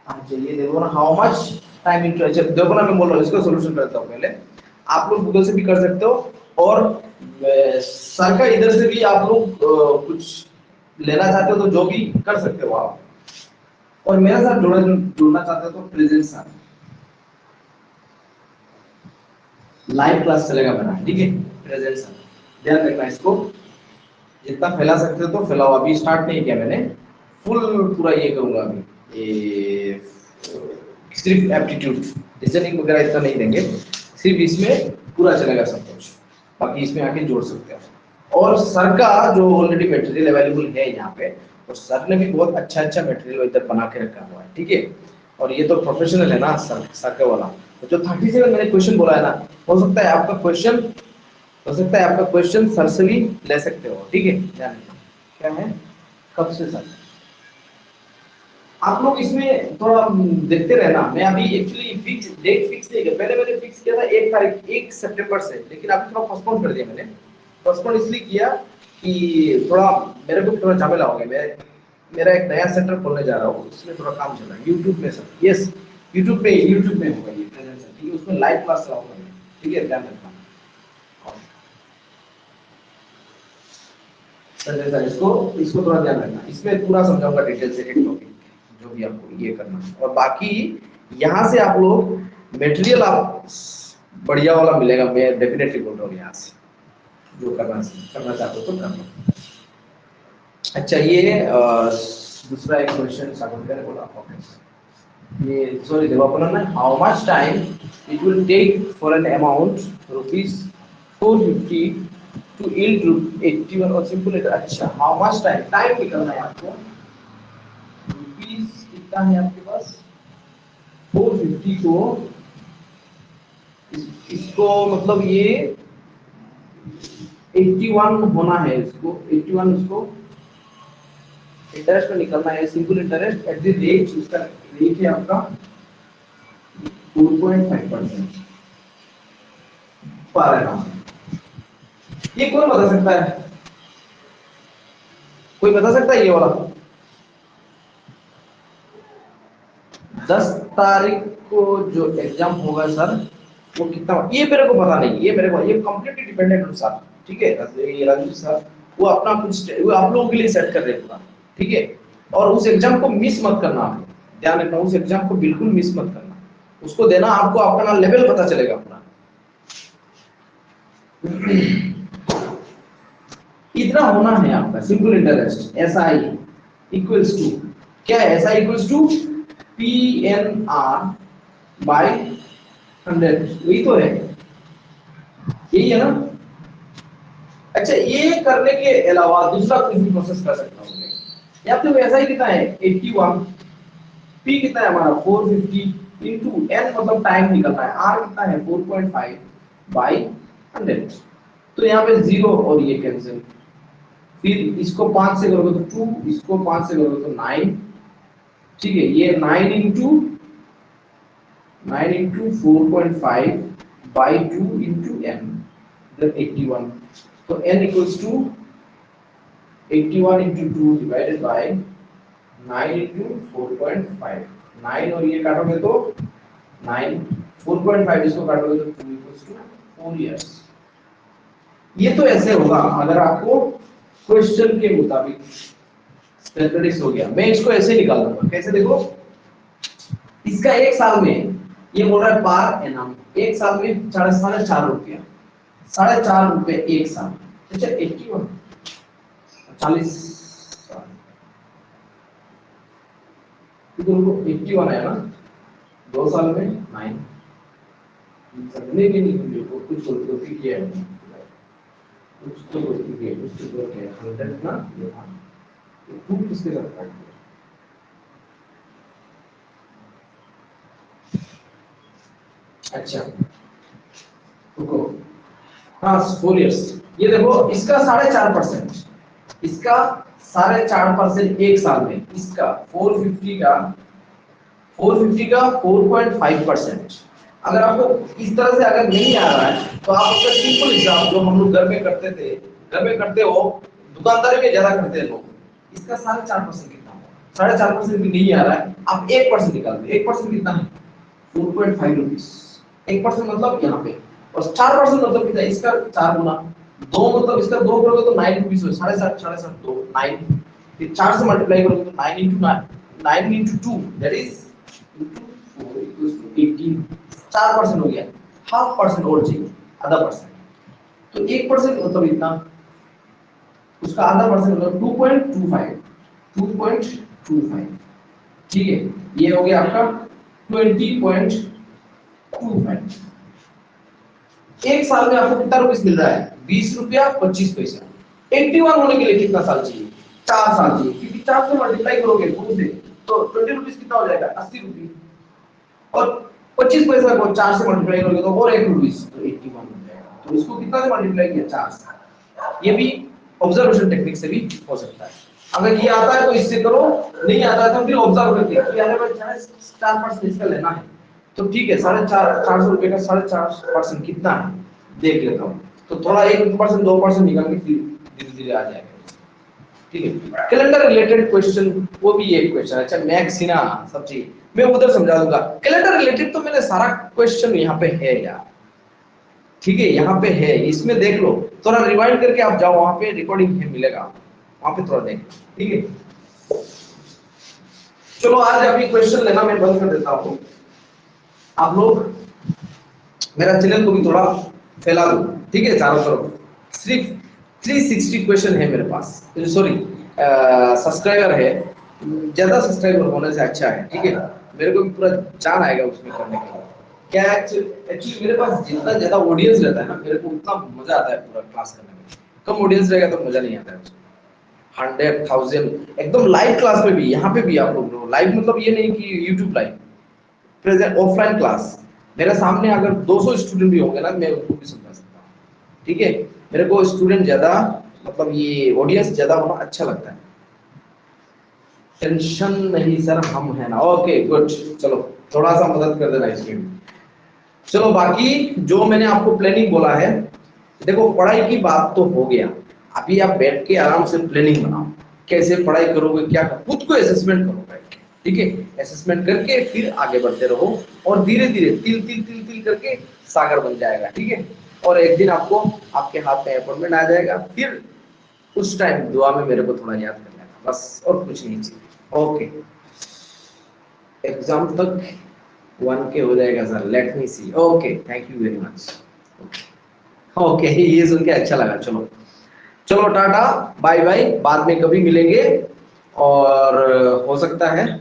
अच्छा ये देखो ना हाउ मच टाइम इंटू, अच्छा देखो ना मैं बोल रहा हूँ इसका सोल्यूशन करता हूँ पहले। आप लोग गूगल से भी कर सकते हो, और सर का इधर से भी आप लोग कुछ लेना चाहते हो तो जो भी कर सकते हो आप, और मेरे साथ जुड़ना चाहते हो तो प्रेजेंट सर लाइव क्लास चलेगा मेरा, ठीक है, प्रेजेंट सर ध्यान रखना इसको। जितना फैला सकते हो तो फैलाओ। अभी स्टार्ट नहीं किया मैंने, फुल पूरा ये करूंगा अभी। ये सिर्फ एप्टीट्यूड रीजनिंग वगैरह इतना नहीं देंगे, सिर्फ इसमें पूरा चलेगा सब कुछ, बाकी इसमें आके जोड़ सकते हो। और सर का जो ऑलरेडी मटेरियल अवेलेबल है यहाँ पे, और सर ने भी बहुत अच्छा अच्छा मटेरियल इधर बना के रखा हुआ है, ठीक है। और ये तो प्रोफेशनल है ना सर का वाला। तो जो 37 मैंने क्वेश्चन बोला है ना, हो सकता है आपका क्वेश्चन, हो सकता है आपका क्वेश्चन सर से भी ले सकते हो, ठीक है। ध्यान रखना क्या है, कब से सर आप लोग इसमें थोड़ा देखते रहना। मैं अभी एक्चुअली फिक्स डेट फिक्स नहीं किया, पहले मैंने फिक्स किया था 1 तारीख 1 सितंबर से, लेकिन अभी थोड़ा पोस्टपोन कर दिया मैंने। पोस्टपोन इसलिए किया कि थोड़ा मेरे को थोड़ा झमेला हो गया। मैं मेरा एक नया सेंटर खोलने जा रहा हूँ, उसमें थोड़ा काम चल रहा है यूट्यूब में सर। यस, यूट्यूब में होगा ये प्रेजेंटेशन, ठीक है। उसमें लाइव क्लास कराऊंगा मैं, ठीक है, ध्यान रखना। संजय सर, इसको इसको थोड़ा ध्यान रखना, इसमें पूरा समझाऊंगा डिटेल से, एक टॉपिक जो भी आपको ये करना है। और बाकी यहाँ से आप लोग मटेरियल आप बढ़िया वाला मिलेगा, मैं डेफिनेटली बोल रहा हूँ। यहाँ से जो करना चाहते हो तो करना। अच्छा, ये दूसरा एक क्वेश्चन सागर ने बोला, ओके। ये सॉरी देखो अपना ना, how much time it will take for an amount rupees 450 to yield 81 और सिंपल है। अच्छा, हाउ मच टाइम, टाइम निकालना है आपको। रुपीज कितना है आपके पास, 450 को इसको मतलब ये 81 होना है, इसको 81 इसको इंटरेस्ट में निकलना है। Simple interest at the rate, इसका रेट है आपका 4.5% पर एनम। ये कौन बता सकता है, कोई बता सकता है ये वाला? 10 तारीख को जो एग्जाम होगा सर, वो कितना, ये मेरे को पता नहीं, ये मेरे को, ये कंप्लीटली डिपेंडेंट है सर, ठीक है। ये राजू सर वो अपना कुछ वो आप लोगों के लिए सेट कर रहे हैं पूरा, ठीक है। और उस एग्जाम को मिस मत करना, आप ध्यान रखना, उस एग्जाम को बिल्कुल मिस मत करना। उसको देना, आपको अपना लेवल पता चलेगा अपना। इतना होना है आपका simple interest S I equals to, क्या है S I equals to P N R by 100, यही तो है, यही है ना। अच्छा, ये करने के अलावा दूसरा कुछ भी प्रोसेस कर सकता हूँ मैं। या फिर ऐसा ही कितना है 81, पी कितना है हमारा 450 इंटू एन मतलब टाइम निकलना है, आर कितना है 4.5 बाई 100। तो यहाँ पे 0 और ये कैंसिल, फिर इसको 5 से करोगे तो 2, इसको 5 से करोगे तो 9, ठीक है। ये 9 into 4.5 by 2 into N, then 81। तो n equals to 81 into 2 divided by 9 into 4.5। 9 और ये काटोगे तो 9, 4.5 इसको काटोगे तो 2 इक्वल्स टू 4 इयर्स। ये तो ऐसे होगा अगर आपको क्वेश्चन के मुताबिक मैथमेटिक्स हो गया। मैं इसको ऐसे निकाल दूंगा, कैसे देखो, इसका एक साल में, ये बोल रहा है पार एनम, एक साल में 4.5 रुपया, 4.5 रुपए एक साल। अच्छा 81, 40 साल, तो 81 है ना, 2 साल में 9, नहीं कुछ गलती किया है, कुछ तो गलती किया है, कुछ तो गलती किया है, 100 ना ये था, तो 2 किसके साथ काट दिया। अच्छा रुको, हाँ 4 इयर्स। ये देखो इसका 4.5%, इसका 4.5% एक साल में, इसका 450 का 4.5%। अगर आपको इस तरह से अगर नहीं आ रहा है तो आप उसका सिंपल हिसाब जो हम लोग घर में करते थे, घर में करते हो, दुकानदारी में ज्यादा करते हैं लोग, इसका 4.5% कितना होगा, 4.5% भी नहीं आ रहा है, आप 1% निकाल दो। 1% कितना है 4.5 रुपीज, 1% मतलब यहाँ पे, और 4% मतलब कितना, इसका 4 गुना, 2 मतलब इसका 2 करोगे तो 9 रुपीज हो, 7.5 2 9, फिर 4 से मल्टीप्लाई करोगे तो 9 into 9 into 2 that is into 4 equals to 18। 4% हो गया, ½ परसेंट और चाहिए, आधा परसेंट। तो 1% मतलब इतना, उसका आधा परसेंट मतलब 2.25, 2.25, ठीक है। ये हो गया आपका 20.25। एक साल में आपको कितना रुपीस मिल रहा है? 20 रुपया 25 पैसा। 81 होने के लिए कितना साल चाहिए? 4 साल चाहिए, क्योंकि 4 से मल्टीप्लाई करोगे 2 से तो 20 रुपीस कितना हो जाएगा? 80 रुपये। और 25 पैसा को 4 से मल्टीप्लाई करोगे तो और 1 रुपीस, तो 81 हो जाएगा। तो इसको कितना से मल्टीप्लाई किया? 4 से। ये भी ऑब्जर्वेशन टेक्निक से भी हो सकता है। अगर ये आता है तो इससे करो, नहीं आता है तो फिर ऑब्जर्व करके यार भाई 4% इसका लेना है तो ठीक है, 450 रुपए का 4.5% कितना है देख लेता हूँ, तो थोड़ा 1% 2% निकाल के फिर धीरे धीरे आ जाएगा। ठीक है, कैलेंडर रिलेटेड क्वेश्चन, वो भी एक क्वेश्चन। अच्छा मैक्सिना सब चीज मैं उधर समझा दूंगा। कैलेंडर रिलेटेड तो मैंने सारा क्वेश्चन यहाँ पे है यार, ठीक है, यहाँ पे है, इसमें देख लो, थोड़ा रिवाइंड करके आप जाओ, वहां पे रिकॉर्डिंग है मिलेगा, वहां पे थोड़ा देख, ठीक है। चलो आज अभी क्वेश्चन लेना मैं बंद कर देता हूँ, आप लोग मेरा चैनल को भी थोड़ा फैला दो, ठीक है, चारों तरफ। सिर्फ 360 क्वेश्चन है मेरे पास, सॉरी सब्सक्राइबर है, ज्यादा सब्सक्राइबर होने से अच्छा है, ठीक है, मेरे को भी पूरा जान आएगा उसमें करने के लिए। क्या एक्चुअली मेरे पास जितना ज्यादा ऑडियंस रहता है ना, मेरे को उतना मजा आता है पूरा क्लास करने में। कम ऑडियंस रहेगा तो मजा नहीं आता है। 100,000 एकदम लाइव क्लास में भी, यहाँ पे भी आप लोग लाइव, मतलब ये नहीं कि YouTube live, present offline class, मेरे सामने अगर 200 स्टूडेंट भी होंगे ना, मैं उनको भी समझा सकता हूँ, ठीक है। मेरे को स्टूडेंट ज्यादा, मतलब ये ऑडियंस ज्यादा होना अच्छा लगता है। टेंशन नहीं सर, हम है ना, ओके गुड। चलो थोड़ा सा मदद कर देना इसमें। चलो बाकी जो मैंने आपको प्लानिंग बोला है, देखो पढ़ाई की बात तो हो गया, अभी आप बैठ के आराम से प्लानिंग बनाओ, कैसे पढ़ाई करोगे, क्या खुद को असेसमेंट करो बैठ के, ठीक है। असेसमेंट करके फिर आगे बढ़ते रहो, और धीरे धीरे तिल तिल तिल तिल करके सागर बन जाएगा, ठीक है। और एक दिन आपको आपके हाथ में अपॉइंटमेंट आ जाएगा, फिर उस टाइम दुआ में मेरे को थोड़ा याद कर लेना, बस और कुछ नहीं चाहिए। ओके, एग्जाम तक 1K हो जाएगा sir, let me see, okay thank you very much. Okay ये सुन के अच्छा लगा। चलो चलो टाटा बाय बाय, बाद में कभी मिलेंगे। और हो सकता है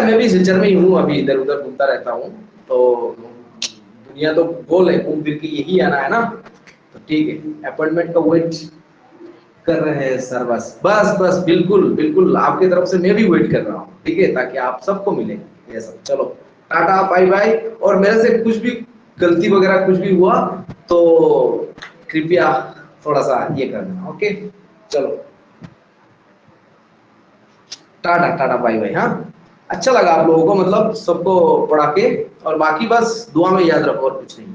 मैं भी सिलचर में ही हूँ, अभी इधर उधर घूमता रहता हूँ, तो दुनिया तो गोल है, घूम फिर के यही आना है ना, तो ठीक है, अपॉइंटमेंट का वेट कर रहे हैं सर, बस बस बस बिल्कुल बिल्कुल, आपकी तरफ से मैं भी वेट कर रहा हूँ, ठीक है, ताकि आप सबको मिले ये सब। चलो टाटा बाय बाय, और मेरे से कुछ भी गलती वगैरह कुछ भी हुआ तो कृपया थोड़ा सा ये कर देना, ओके। चलो टाटा टाटा बाय बाय। हाँ अच्छा लगा आप लोगों को, मतलब सबको पढ़ा के, और बाकी बस दुआ में याद रखो और कुछ नहीं।